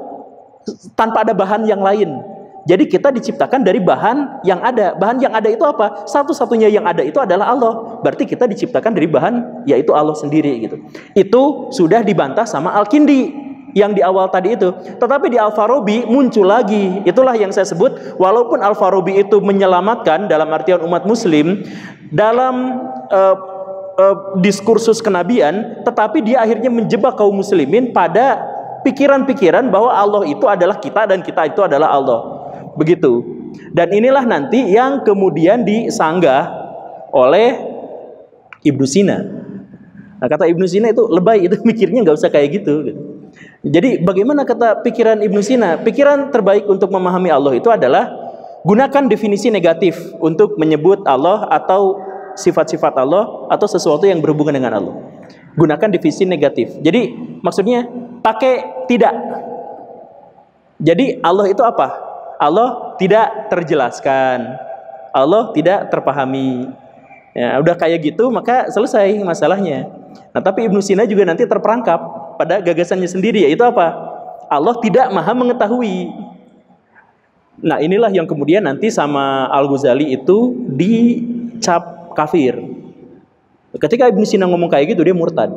tanpa ada bahan yang lain. Jadi kita diciptakan dari bahan yang ada. Bahan yang ada itu apa? Satu-satunya yang ada itu adalah Allah. Berarti kita diciptakan dari bahan, yaitu Allah sendiri gitu. Itu sudah dibantah sama Al-Kindi yang di awal tadi itu. Tetapi di Al-Farabi muncul lagi. Itulah yang saya sebut, walaupun Al-Farabi itu menyelamatkan dalam artian umat muslim dalam diskursus kenabian, tetapi dia akhirnya menjebak kaum muslimin pada pikiran-pikiran bahwa Allah itu adalah kita dan kita itu adalah Allah. Begitu. Dan inilah nanti yang kemudian disanggah oleh Ibnu Sina. Nah, kata Ibnu Sina itu lebay, itu mikirnya nggak usah kayak gitu. Jadi bagaimana kata pikiran Ibnu Sina? Pikiran terbaik untuk memahami Allah itu adalah gunakan definisi negatif untuk menyebut Allah atau sifat-sifat Allah atau sesuatu yang berhubungan dengan Allah. Gunakan definisi negatif. Jadi maksudnya pakai tidak. Jadi Allah itu apa? Allah tidak terjelaskan, Allah tidak terpahami. Ya, udah kayak gitu maka selesai masalahnya. Nah, tapi Ibnu Sina juga nanti terperangkap pada gagasannya sendiri, yaitu apa? Allah tidak maha mengetahui. Nah, inilah yang kemudian nanti sama Al-Ghazali itu dicap kafir. Ketika Ibnu Sina ngomong kayak gitu, dia murtad.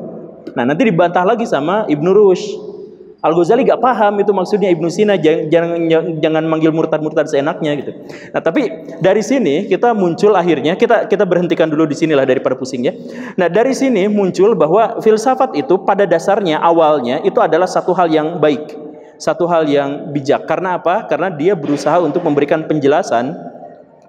Nah, nanti dibantah lagi sama Ibnu Rushd. Al-Ghazali gak paham itu maksudnya Ibnu Sina, jangan manggil murtad-murtad seenaknya gitu. Nah, tapi dari sini kita muncul akhirnya, kita berhentikan dulu di sinilah daripada pusingnya. Nah, dari sini muncul bahwa filsafat itu pada dasarnya awalnya itu adalah satu hal yang baik, satu hal yang bijak. Karena apa? Karena dia berusaha untuk memberikan penjelasan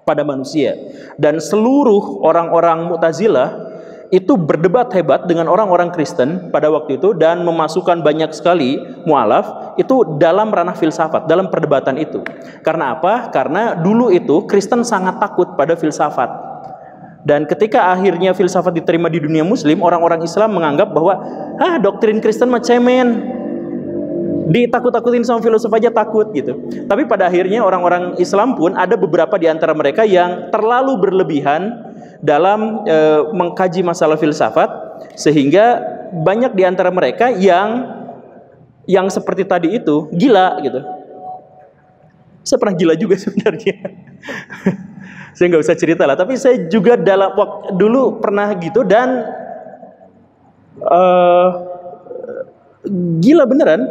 pada manusia. Dan seluruh orang-orang Mu'tazilah itu berdebat hebat dengan orang-orang Kristen pada waktu itu dan memasukkan banyak sekali mu'alaf itu dalam ranah filsafat, dalam perdebatan itu. Karena apa? Karena dulu itu Kristen sangat takut pada filsafat. Dan ketika akhirnya filsafat diterima di dunia muslim, orang-orang Islam menganggap bahwa doktrin Kristen mah cemen, ditakut-takutin sama filosof aja takut gitu. Tapi pada akhirnya orang-orang Islam pun ada beberapa di antara mereka yang terlalu berlebihan dalam mengkaji masalah filsafat, sehingga banyak di antara mereka yang seperti tadi itu gila gitu. Saya pernah gila juga sebenarnya. Saya nggak usah cerita lah. Tapi saya juga dalam waktu dulu pernah gitu dan gila beneran.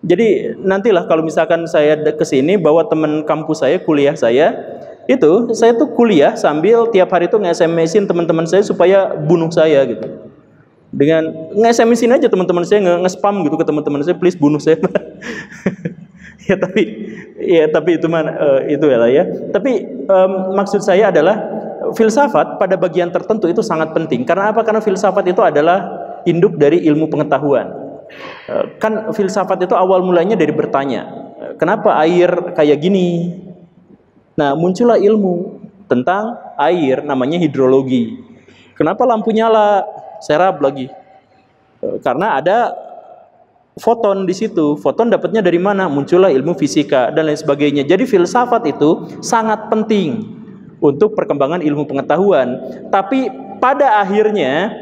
Jadi nantilah kalau misalkan saya kesini bawa teman kampus saya, kuliah saya tuh kuliah sambil tiap hari tuh nge-SMS-in teman-teman saya supaya bunuh saya gitu. Dengan nge-SMS-in aja teman-teman saya, nge-spam gitu ke teman-teman saya, please bunuh saya. ya tapi itu itu ya. Tapi maksud saya adalah filsafat pada bagian tertentu itu sangat penting. Karena apa? Karena filsafat itu adalah induk dari ilmu pengetahuan. Kan filsafat itu awal mulanya dari bertanya, kenapa air kayak gini? Nah, muncullah ilmu tentang air, namanya hidrologi. Kenapa lampu nyala, serap lagi? Karena ada foton di situ. Foton dapatnya dari mana? Muncullah ilmu fisika dan lain sebagainya. Jadi filsafat itu sangat penting untuk perkembangan ilmu pengetahuan. Tapi pada akhirnya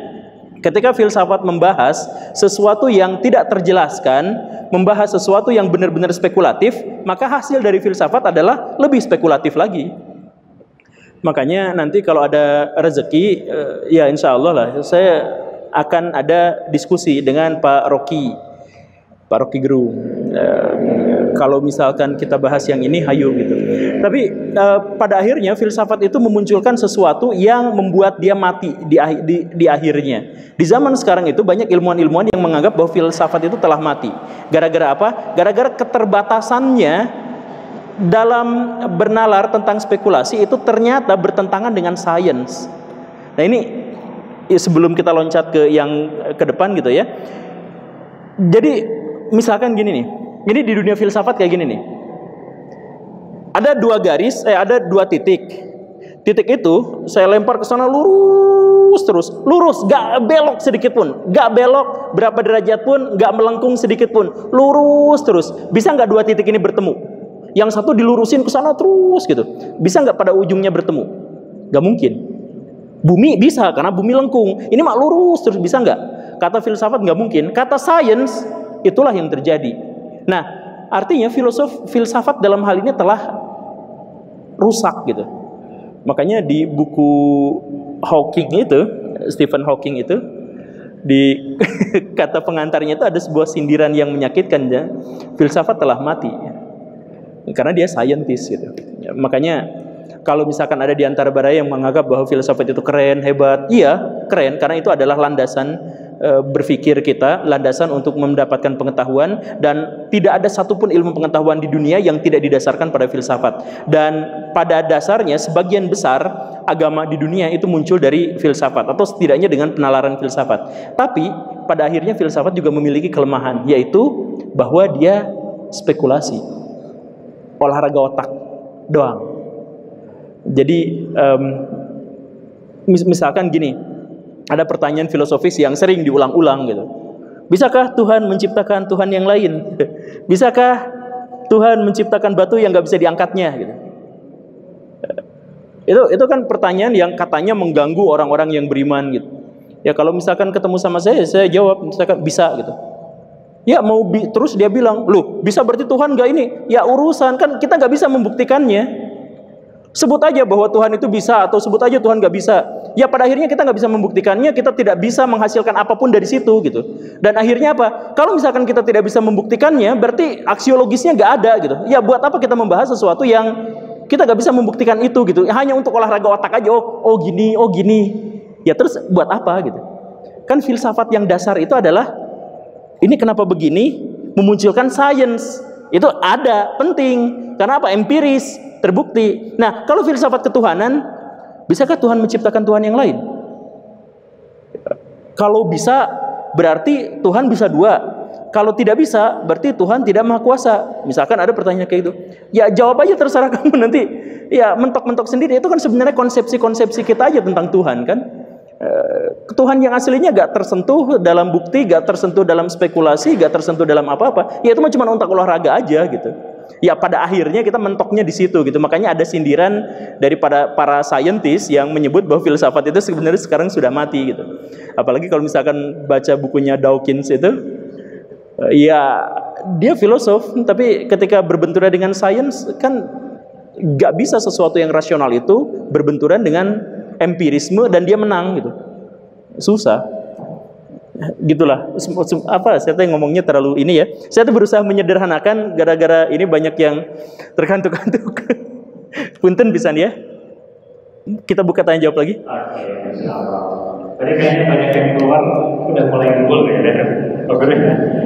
ketika filsafat membahas sesuatu yang tidak terjelaskan, membahas sesuatu yang benar-benar spekulatif, maka hasil dari filsafat adalah lebih spekulatif lagi. Makanya nanti kalau ada rezeki, ya insya Allah lah, saya akan ada diskusi dengan Pak Rocky Gerung. Kalau misalkan kita bahas yang ini, hayu gitu. Tapi pada akhirnya filsafat itu memunculkan sesuatu yang membuat dia mati di akhirnya. Di zaman sekarang itu banyak ilmuwan-ilmuwan yang menganggap bahwa filsafat itu telah mati. Gara-gara apa? Gara-gara keterbatasannya dalam bernalar tentang spekulasi itu ternyata bertentangan dengan sains. Nah ini sebelum kita loncat ke yang ke depan gitu ya. Jadi misalkan gini nih, ini di dunia filsafat kayak gini nih. Ada dua garis, ada dua titik. Titik itu saya lempar ke sana lurus terus, lurus, gak belok sedikit pun, gak belok berapa derajat pun, gak melengkung sedikit pun, lurus terus. Bisa nggak dua titik ini bertemu? Yang satu dilurusin ke sana terus gitu. Bisa nggak pada ujungnya bertemu? Gak mungkin. Bumi bisa karena bumi lengkung. Ini mak lurus terus, bisa nggak? Kata filsafat nggak mungkin. Kata sains, itulah yang terjadi. Nah, artinya filsafat dalam hal ini telah rusak gitu. Makanya di buku Hawking itu, Stephen Hawking itu, di kata pengantarnya itu ada sebuah sindiran yang menyakitkan ya. Filsafat telah mati. Karena dia saintis gitu. Ya, makanya kalau misalkan ada di antara baraya yang menganggap bahwa filsafat itu keren, hebat, iya keren karena itu adalah landasan berpikir kita, landasan untuk mendapatkan pengetahuan, dan tidak ada satupun ilmu pengetahuan di dunia yang tidak didasarkan pada filsafat. Dan pada dasarnya sebagian besar agama di dunia itu muncul dari filsafat atau setidaknya dengan penalaran filsafat. Tapi pada akhirnya filsafat juga memiliki kelemahan, yaitu bahwa dia spekulasi, olahraga otak doang. Jadi misalkan gini, ada pertanyaan filosofis yang sering diulang-ulang gitu. Bisakah Tuhan menciptakan Tuhan yang lain? Bisakah Tuhan menciptakan batu yang nggak bisa diangkatnya? Gitu. Itu kan pertanyaan yang katanya mengganggu orang-orang yang beriman gitu. Ya kalau misalkan ketemu sama saya jawab misalkan bisa gitu. Ya mau terus dia bilang, loh bisa berarti Tuhan nggak ini? Ya urusan kan kita nggak bisa membuktikannya. Sebut aja bahwa Tuhan itu bisa atau sebut aja Tuhan nggak bisa. Ya pada akhirnya kita nggak bisa membuktikannya, kita tidak bisa menghasilkan apapun dari situ gitu. Dan akhirnya apa? Kalau misalkan kita tidak bisa membuktikannya, berarti aksiologisnya nggak ada gitu. Ya buat apa kita membahas sesuatu yang kita nggak bisa membuktikan itu gitu? Hanya untuk olahraga otak aja. Oh gini. Ya terus buat apa gitu? Kan filsafat yang dasar itu adalah ini kenapa begini? Memunculkan sains. Itu ada, penting. Karena apa? Empiris, terbukti. Nah, kalau filsafat ketuhanan, bisakah Tuhan menciptakan Tuhan yang lain? Kalau bisa, berarti Tuhan bisa dua. Kalau tidak bisa, berarti Tuhan tidak maha kuasa. Misalkan ada pertanyaan kayak gitu. Ya jawab aja terserah kamu nanti. Ya mentok-mentok sendiri. Itu kan sebenarnya konsepsi-konsepsi kita aja tentang Tuhan kan. Tuhan yang aslinya gak tersentuh dalam bukti, gak tersentuh dalam spekulasi, gak tersentuh dalam apa-apa. Ya itu cuma untuk olahraga aja gitu. Ya pada akhirnya kita mentoknya di situ gitu. Makanya ada sindiran daripada para saintis yang menyebut bahwa filsafat itu sebenarnya sekarang sudah mati gitu. Apalagi kalau misalkan baca bukunya Dawkins itu, ya dia filosof, tapi ketika berbenturan dengan sains kan nggak bisa sesuatu yang rasional itu berbenturan dengan empirisme dan dia menang gitu. Susah. Gitulah. Saya tuh ngomongnya terlalu ini ya. Saya tuh berusaha menyederhanakan gara-gara ini banyak yang terkantuk-kantuk. Punten bisa nih ya. Kita buka tanya jawab lagi. Oke, tadi kayaknya banyak yang keluar udah mulai ngebul ya.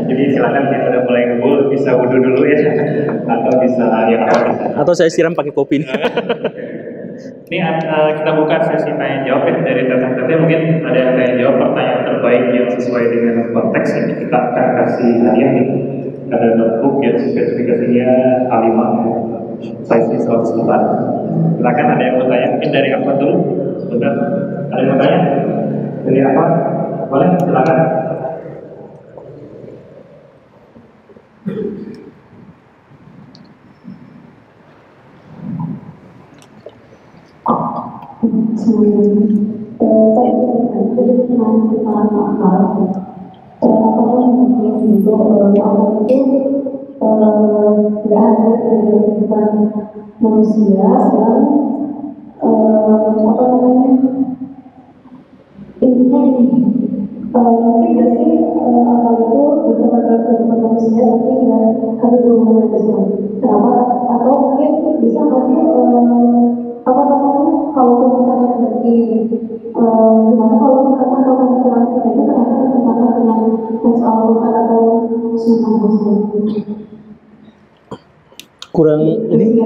Jadi silakan yang udah mulai ngebul bisa wudhu dulu ya, atau bisa ya apa bisa. Atau saya siram pakai kopi. Ini kita buka sesi tanya jawab ya dari teteh-teteh. Mungkin ada yang tanya jawab pertanyaan terbaik yang sesuai dengan konteks ini kita akan kasih hadiah nih. Ada notebook ya, spesifikasinya A5 size 100 lembar. Silakan ada yang mau tanya, mungkin dari apa dulu? Sebentar, ada yang mau tanya? Dari apa? Boleh, silakan. Nggak ada dari kehidupan manusia selain intinya ini mungkin nggak sih akal itu berteman dengan kehidupan manusia tapi nggak ada hubungan dengan Islam. Kenapa? Atau mungkin bisa nggak sih kalau misalnya seperti gimana kalau misalkan kalau pemikiran kita itu ternyata bertentangan dengan teks Al-Quran atau Sunnah Muslim. Kurang ini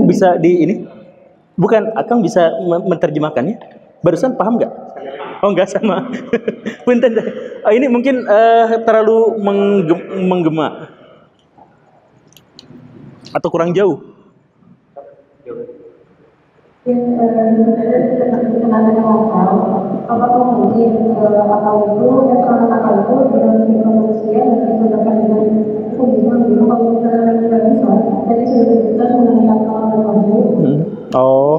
bisa di ini? Bukan, Akang bisa menerjemahkannya? Barusan paham nggak? Oh nggak sama. Punten. Ini mungkin terlalu menggema atau kurang jauh. Berkenaan dengan akal, apakah mungkin akal itu dan peranan akal itu dalam kehidupan manusia dan disesuaikan dengan kondisi gitu kalau misalnya kita bisa tadi sudah disebutkan mengenai akal dan wahyu.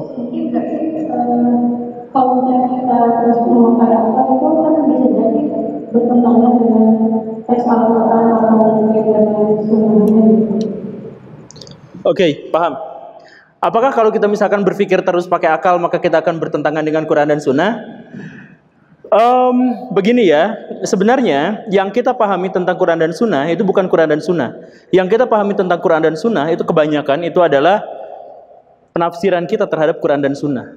Mungkin nggak sih kalau misalnya kita terus memakai akal itu kan bisa jadi bertentangan dengan teks Al-Quran atau mungkin dengan sunnahnya. Oke, paham. Apakah kalau kita misalkan berpikir terus pakai akal maka kita akan bertentangan dengan Quran dan Sunnah? Begini ya, sebenarnya yang kita pahami tentang Quran dan Sunnah itu bukan Quran dan Sunnah. Yang kita pahami tentang Quran dan Sunnah itu kebanyakan itu adalah penafsiran kita terhadap Quran dan Sunnah.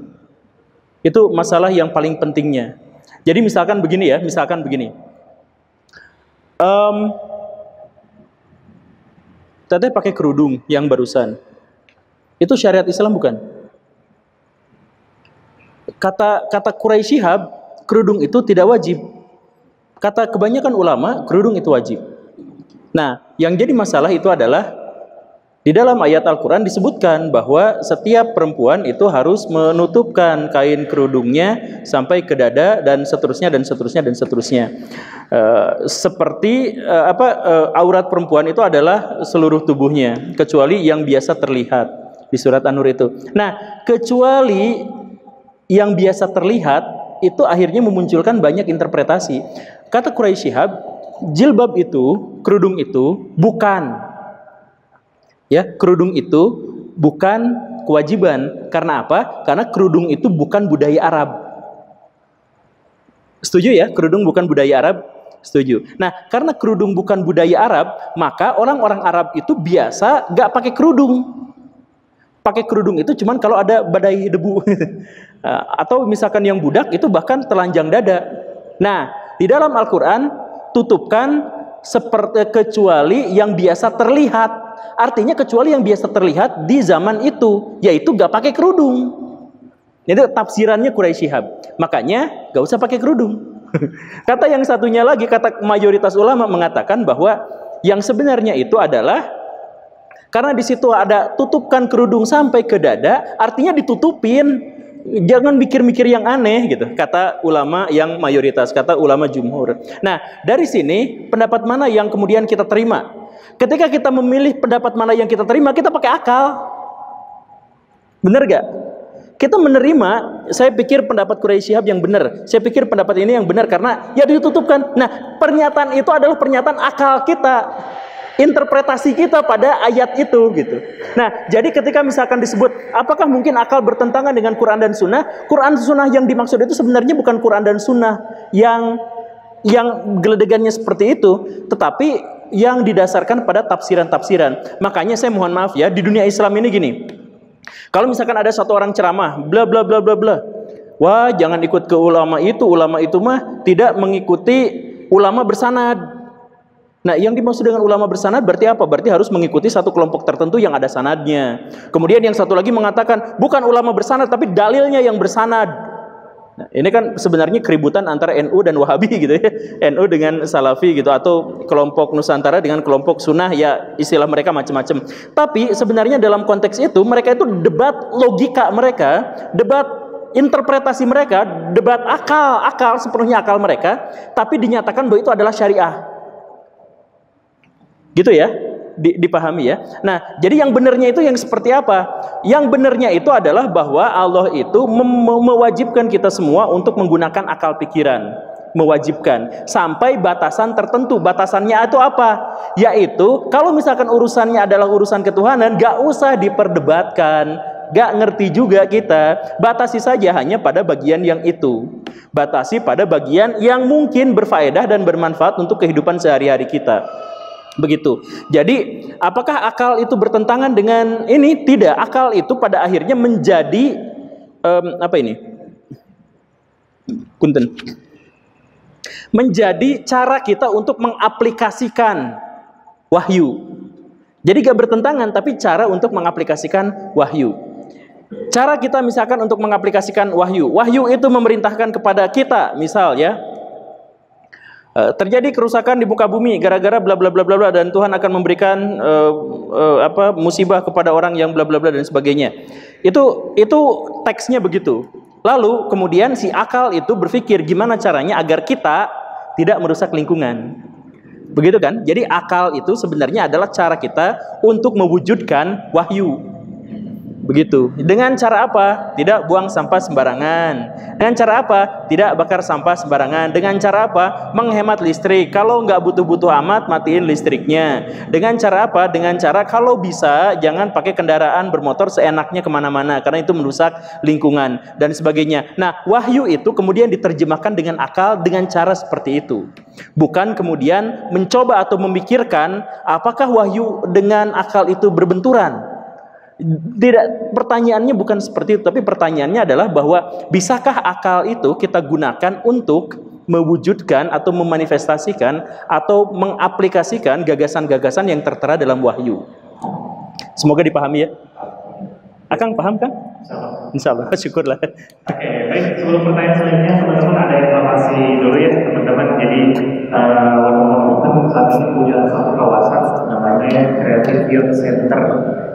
Itu masalah yang paling pentingnya. Jadi misalkan begini ya, misalkan begini. Teteh pakai kerudung yang barusan. Itu syariat Islam bukan? Kata Quraisy Shihab, kerudung itu tidak wajib. Kata kebanyakan ulama, kerudung itu wajib. Nah, yang jadi masalah itu adalah di dalam ayat Al-Quran disebutkan bahwa setiap perempuan itu harus menutupkan kain kerudungnya sampai ke dada dan seterusnya dan seterusnya dan seterusnya. Aurat perempuan itu adalah seluruh tubuhnya kecuali yang biasa terlihat. Di surat An-Nur itu. Nah, kecuali yang biasa terlihat itu akhirnya memunculkan banyak interpretasi. Kata Quraisy Shihab, jilbab itu, kerudung itu bukan. Ya, kerudung itu bukan kewajiban. Karena apa? Karena kerudung itu bukan budaya Arab. Setuju ya? Kerudung bukan budaya Arab? Setuju. Nah, karena kerudung bukan budaya Arab, maka orang-orang Arab itu biasa gak pakai kerudung. Pakai kerudung itu cuman kalau ada badai debu. Atau misalkan yang budak itu bahkan telanjang dada. Nah, di dalam Al-Quran tutupkan seperti kecuali yang biasa terlihat. Artinya kecuali yang biasa terlihat di zaman itu, yaitu gak pakai kerudung. Itu tafsirannya Quraisy Shihab. Makanya gak usah pakai kerudung. Kata yang satunya lagi, kata mayoritas ulama mengatakan bahwa yang sebenarnya itu adalah karena di situ ada tutupkan kerudung sampai ke dada, artinya ditutupin. Jangan mikir-mikir yang aneh gitu. Kata ulama yang mayoritas, kata ulama jumhur. Nah, dari sini pendapat mana yang kemudian kita terima? Ketika kita memilih pendapat mana yang kita terima, kita pakai akal. Benar gak? Kita menerima, saya pikir pendapat Quraisy Shihab yang benar. Saya pikir pendapat ini yang benar karena ya ditutupkan. Nah, pernyataan itu adalah pernyataan akal kita. interpretasi kita pada ayat itu gitu. Nah, jadi ketika misalkan disebut apakah mungkin akal bertentangan dengan Quran dan Sunnah? Quran dan Sunnah yang dimaksud itu sebenarnya bukan Quran dan Sunnah yang geledegannya seperti itu, tetapi yang didasarkan pada tafsiran-tafsiran. Makanya saya mohon maaf ya, di dunia Islam ini gini. Kalau misalkan ada satu orang ceramah, bla bla bla bla bla. Wah, jangan ikut ke ulama itu mah tidak mengikuti ulama bersanad. Nah, yang dimaksud dengan ulama bersanad berarti apa? Berarti harus mengikuti satu kelompok tertentu yang ada sanadnya. Kemudian yang satu lagi mengatakan bukan ulama bersanad tapi dalilnya yang bersanad. Nah, ini kan sebenarnya keributan antara NU dan Wahabi gitu ya. NU dengan Salafi gitu, atau kelompok Nusantara dengan kelompok Sunnah, ya istilah mereka macam-macam. Tapi sebenarnya dalam konteks itu mereka itu debat logika mereka, debat interpretasi mereka, debat akal sepenuhnya akal mereka, tapi dinyatakan bahwa itu adalah syariah. Gitu ya, dipahami ya. Nah, jadi yang benernya itu yang seperti apa? Yang benernya itu adalah bahwa Allah itu mewajibkan kita semua untuk menggunakan akal pikiran. Mewajibkan sampai batasan tertentu. Batasannya itu apa? Yaitu kalau misalkan urusannya adalah urusan ketuhanan, gak usah diperdebatkan. Gak ngerti juga kita, batasi saja hanya pada bagian yang itu. Batasi pada bagian yang mungkin berfaedah dan bermanfaat untuk kehidupan sehari-hari kita. Begitu. Jadi, apakah akal itu bertentangan dengan ini? Tidak. Akal itu pada akhirnya menjadi Punten. Menjadi cara kita untuk mengaplikasikan wahyu. Jadi gak bertentangan, tapi cara untuk mengaplikasikan wahyu. Cara kita misalkan untuk mengaplikasikan wahyu. Wahyu itu memerintahkan kepada kita, misal ya, terjadi kerusakan di muka bumi gara-gara bla bla bla bla bla, dan Tuhan akan memberikan musibah kepada orang yang bla bla bla dan sebagainya. Itu teksnya begitu. Lalu kemudian si akal itu berpikir gimana caranya agar kita tidak merusak lingkungan. Begitu kan? Jadi akal itu sebenarnya adalah cara kita untuk mewujudkan wahyu. Begitu. Dengan cara apa? Tidak buang sampah sembarangan. Dengan cara apa? Tidak bakar sampah sembarangan. Dengan cara apa? Menghemat listrik. Kalau nggak butuh-butuh amat, matiin listriknya. Dengan cara apa? Dengan cara kalau bisa jangan pakai kendaraan bermotor seenaknya kemana-mana, karena itu merusak lingkungan dan sebagainya. Nah, wahyu itu kemudian diterjemahkan dengan akal dengan cara seperti itu. Bukan kemudian mencoba atau memikirkan apakah wahyu dengan akal itu berbenturan. Tidak, pertanyaannya bukan seperti itu, tapi pertanyaannya adalah bahwa bisakah akal itu kita gunakan untuk mewujudkan atau memanifestasikan atau mengaplikasikan gagasan-gagasan yang tertera dalam wahyu. Semoga dipahami ya. Akang paham kan? Insya Allah, syukurlah. Oke, baik. Sebelum pertanyaan selanjutnya, teman-teman ada informasi dulu ya teman-teman. Jadi Warung saat ini punya satu kawasan namanya Creative Youth Center.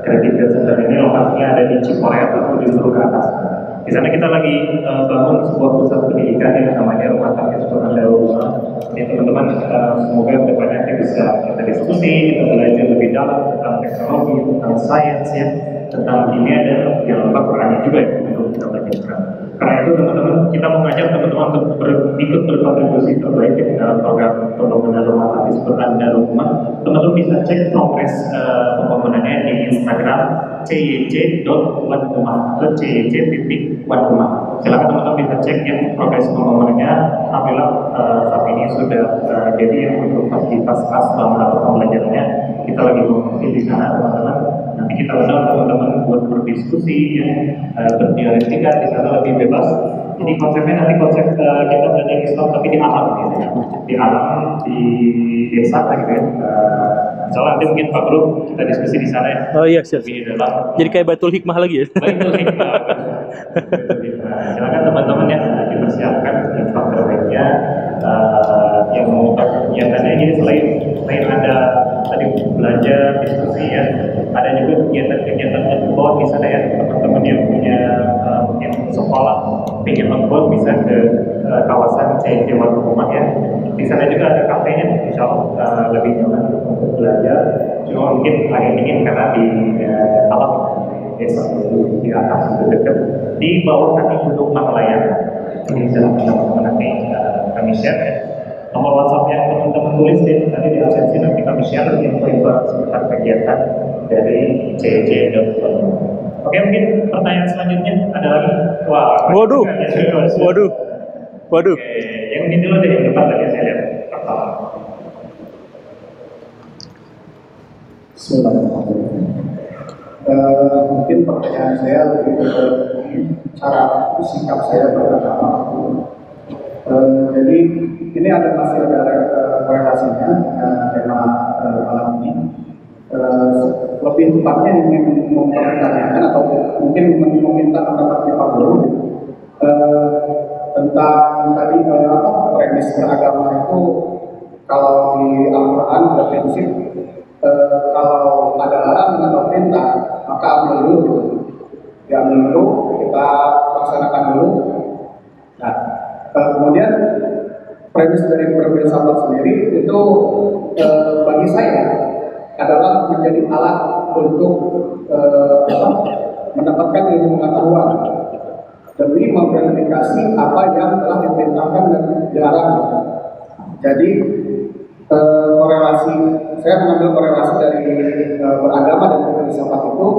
Creative Youth Center ini lokasinya ada di Cikorea atau di Buru ke atas. Di sana kita lagi bangun sebuah pusat pendidikan yang namanya Rumah Tangga Sekolah Darul. Jadi teman-teman semoga kedepannya bisa kita diskusi, kita belajar lebih dalam tentang teknologi, tentang sains ya, tentang kimia, dan jangan lupa Qurannya juga ya untuk kita belajar. Karena itu teman-teman, kita mengajak teman-teman untuk ikut berkontribusi terbaik dalam program pembangunan rumah tangga sekolah Darul Umah. Teman-teman bisa cek progres pembangunannya di Instagram cyj.wanumah atau cyj.wanumah. Silakan teman-teman bisa cek ya progres pembangunannya. Alhamdulillah saat ini sudah jadi yang untuk fasilitas asbang atau pembelajarannya kita lagi berfungsi di sana teman-teman. Nanti kita undang teman-teman buat berdiskusi ya, berdialektika di sana lebih bebas. Jadi konsepnya nanti konsep kita belajar Islam tapi di alam gitu ya. Di alam, di desa gitu ya. Misalnya nanti mungkin Pak Guru kita diskusi di sana ya. Oh iya, siap. Jadi kayak Baitul Hikmah lagi ya. Baitul Hikmah. Silakan teman-teman ya dipersiapkan infak terbaiknya yang mengungkap kegiatannya ini selain ada tadi belajar diskusi ya, ada juga kegiatan-kegiatan ngebon di sana ya. Teman-teman yang punya mungkin sekolah ingin ngebon bisa ke kawasan CIT Rumah ya. Di sana juga ada kafenya, insya Allah lebih nyaman untuk belajar. Cuma mungkin agak dingin karena di alam desa di atas itu dekat di bawah kaki Gunung Manglayan. Ini teman-teman nanti kami share ya. nomor WhatsApp yang teman-teman tulis tadi di absensi, nanti kami share info-info seputar kegiatan dari CJ.com. Oke, mungkin pertanyaan selanjutnya ada lagi? Wah, Waduh. Oke, yang ini dulu deh, yang depan tadi saya lihat. Bismillahirrahmanirrahim. Mungkin pertanyaan saya lebih ke cara sikap saya beragama. Jadi ini masih ada korelasinya dengan tema malam ini. Lebih tepatnya ingin mempertanyakan atau mungkin meminta pendapatnya Pak Guru tentang tadi premis beragama itu. Kalau di Al-Quran ada prinsip kalau ada larangan atau perintah maka ambil dulu gitu. Diambil dulu, kita laksanakan dulu. Nah, kemudian premis dari berfilsafat sendiri itu bagi saya adalah menjadi alat untuk mendapatkan ilmu pengetahuan demi memverifikasi apa yang telah diperintahkan dan dilarang. Jadi korelasi, saya mengambil korelasi dari beragama dan berfilsafat itu,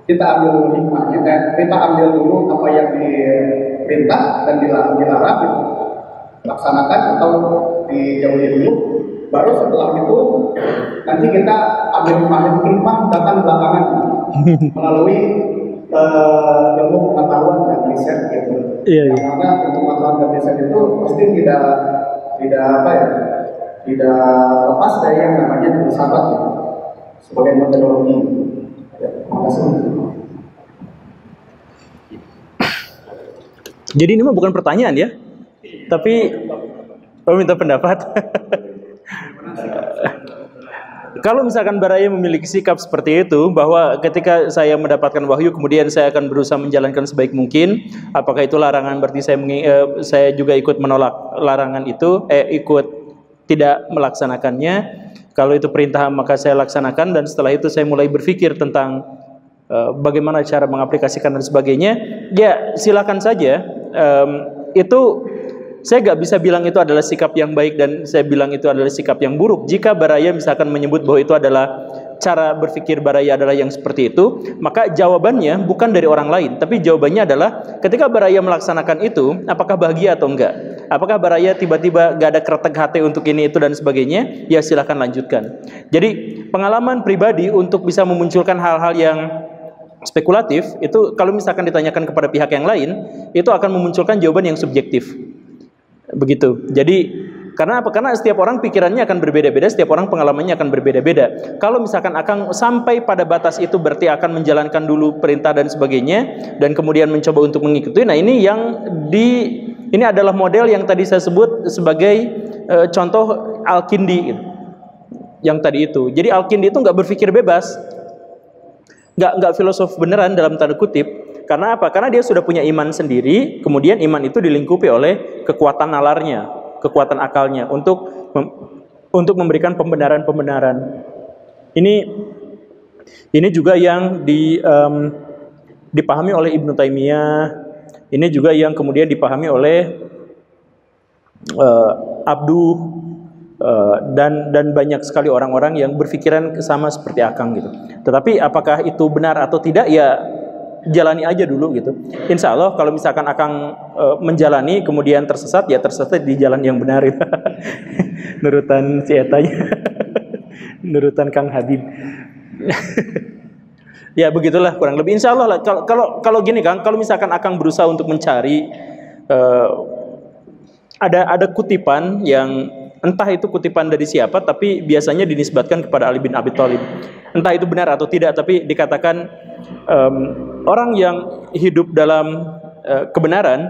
kita ambil dulu hikmahnya, kita ambil dulu apa yang diperintah dan dilarang gitu, laksanakan atau dijauhi dulu, baru setelah itu nanti kita ambil hikmah datang belakangan melalui ilmu pengetahuan dan riset gitu. Iya. Karena ilmu pengetahuan dan riset itu pasti tidak tidak lepas dari yang namanya filsafat gitu, sebagai metodologi. Ya, terima kasih. Jadi ini mah bukan pertanyaan ya, tapi minta pendapat. Kalau misalkan Baraya memiliki sikap seperti itu, bahwa ketika saya mendapatkan wahyu, kemudian saya akan berusaha menjalankan sebaik mungkin. Apakah itu larangan? Berarti saya juga ikut menolak larangan itu, ikut tidak melaksanakannya. Kalau itu perintah maka saya laksanakan, dan setelah itu saya mulai berpikir tentang bagaimana cara mengaplikasikan dan sebagainya. Ya silakan saja. Itu saya nggak bisa bilang itu adalah sikap yang baik dan saya bilang itu adalah sikap yang buruk. Jika Baraya misalkan menyebut bahwa itu adalah cara berpikir Baraya adalah yang seperti itu, maka jawabannya bukan dari orang lain, tapi jawabannya adalah ketika Baraya melaksanakan itu, apakah bahagia atau enggak? Apakah Baraya tiba-tiba gak ada kretek hati untuk ini itu dan sebagainya? Ya silahkan lanjutkan. Jadi pengalaman pribadi untuk bisa memunculkan hal-hal yang spekulatif itu, kalau misalkan ditanyakan kepada pihak yang lain, itu akan memunculkan jawaban yang subjektif. Begitu. Jadi karena apa? Karena setiap orang pikirannya akan berbeda-beda, setiap orang pengalamannya akan berbeda-beda. Kalau misalkan akan sampai pada batas itu, berarti akan menjalankan dulu perintah dan sebagainya, dan kemudian mencoba untuk mengikuti. Nah ini ini adalah model yang tadi saya sebut sebagai contoh Al-Kindi yang tadi itu. Jadi Al-Kindi itu nggak berpikir bebas, nggak filosof beneran dalam tanda kutip. Karena apa? Karena dia sudah punya iman sendiri, kemudian iman itu dilingkupi oleh kekuatan nalarnya, kekuatan akalnya untuk memberikan pembenaran-pembenaran. Ini juga yang dipahami oleh Ibnu Taimiyah. Ini juga yang kemudian dipahami oleh Abduh dan banyak sekali orang-orang yang berpikiran sama seperti Akang gitu. Tetapi apakah itu benar atau tidak, ya jalani aja dulu gitu. Insya Allah kalau misalkan Akang menjalani kemudian tersesat, ya tersesat di jalan yang benar. Nurutan si etanya. Nurutan Kang Habib. Ya begitulah kurang lebih. Insya Allah kalau gini Kang, kalau misalkan Akang berusaha untuk mencari ada kutipan yang entah itu kutipan dari siapa, tapi biasanya dinisbatkan kepada Ali bin Abi Thalib. Entah itu benar atau tidak, tapi dikatakan orang yang hidup dalam kebenaran,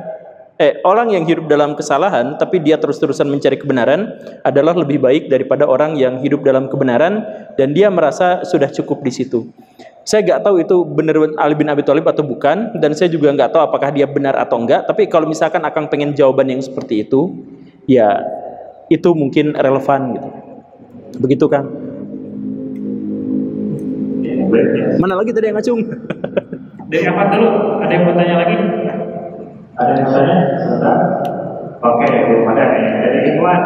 orang yang hidup dalam kesalahan tapi dia terus-terusan mencari kebenaran adalah lebih baik daripada orang yang hidup dalam kebenaran dan dia merasa sudah cukup di situ. Saya nggak tahu itu benar Ali bin Abi Thalib atau bukan, dan saya juga nggak tahu apakah dia benar atau enggak. Tapi kalau misalkan Akang pengen jawaban yang seperti itu, ya itu mungkin relevan gitu. Begitu Kang. Mana lagi tadi yang ngacung? Dari apa dulu? Ada yang mau tanya lagi? Ada yang mau tanya? Sebentar. Oke, belum ada nih. Dari Ikhwan.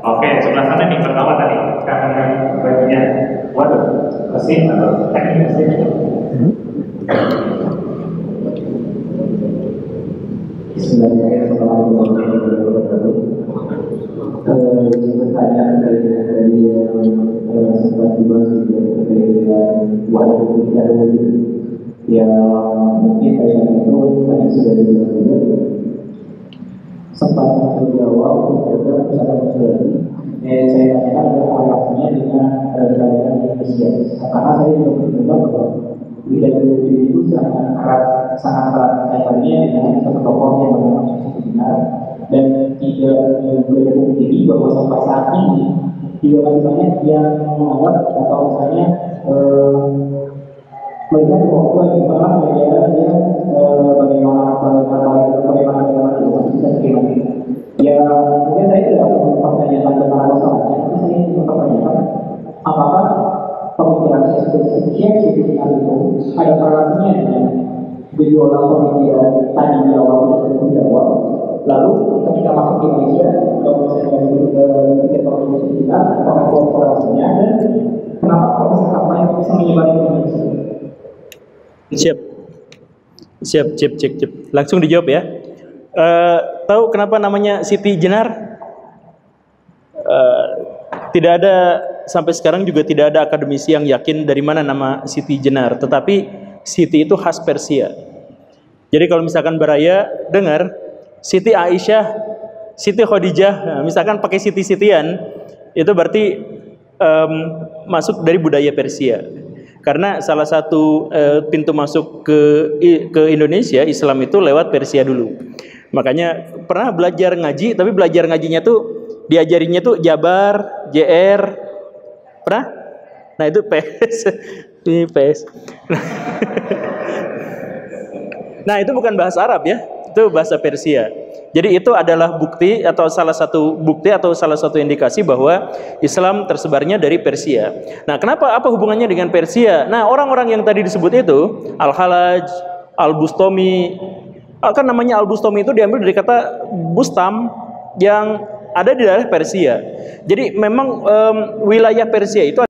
Oke, sebelah sana nih pertama tadi karena baginya, waduh, mesin atau teknik mesin. Bismillahirrahmanirrahim. Pertanyaan dari yang sempat dibahas juga terkait dengan wajib kita yang mungkin kaitan itu tadi sudah dibahas juga sempat muncul di awal juga misalnya muncul lagi. Saya tanyakan adalah relasinya dengan keadaan Indonesia karena saya juga mendengar bahwa wilayah itu sangat erat kaitannya dengan satu tokoh yang bernama Syekh Benar dan tidak boleh dipungkiri bahwa sampai saat ini juga masih banyak yang menganggap atau misalnya melihat bahwa itu adalah media yang bagaimana itu masih bisa terima. Ya mungkin saya tidak mempertanyakan tentang masalahnya, tapi saya ingin mempertanyakan apakah pemikiran Syekh Benar itu ada relasinya dengan gejolak pemikiran tadi di awal dan di awal. Lalu ketika masuk ke Indonesia, kalau misalnya kita produksi kita, apakah korporasinya dan kenapa kok bisa sampai bisa menyebar di Indonesia? Siap. Langsung dijawab ya. Tahu kenapa namanya Siti Jenar? Tidak ada sampai sekarang juga tidak ada akademisi yang yakin dari mana nama Siti Jenar. Tetapi Siti itu khas Persia. Jadi kalau misalkan Baraya dengar Siti Aisyah, Siti Khadijah, nah, misalkan pakai Siti-Sitian, itu berarti masuk dari budaya Persia. Karena salah satu pintu masuk ke Indonesia Islam itu lewat Persia dulu. Makanya pernah belajar ngaji, tapi belajar ngajinya tuh diajarinya tuh Jabar, JR, pernah? Nah itu PS, ini PS. Nah itu bukan bahasa Arab ya, itu bahasa Persia. Jadi itu adalah bukti atau salah satu bukti atau salah satu indikasi bahwa Islam tersebarnya dari Persia. Nah, kenapa? Apa hubungannya dengan Persia? Nah, orang-orang yang tadi disebut itu Al-Halaj, Al-Bustami, kan namanya Al-Bustami itu diambil dari kata Bustam yang ada di daerah Persia. Jadi memang wilayah Persia itu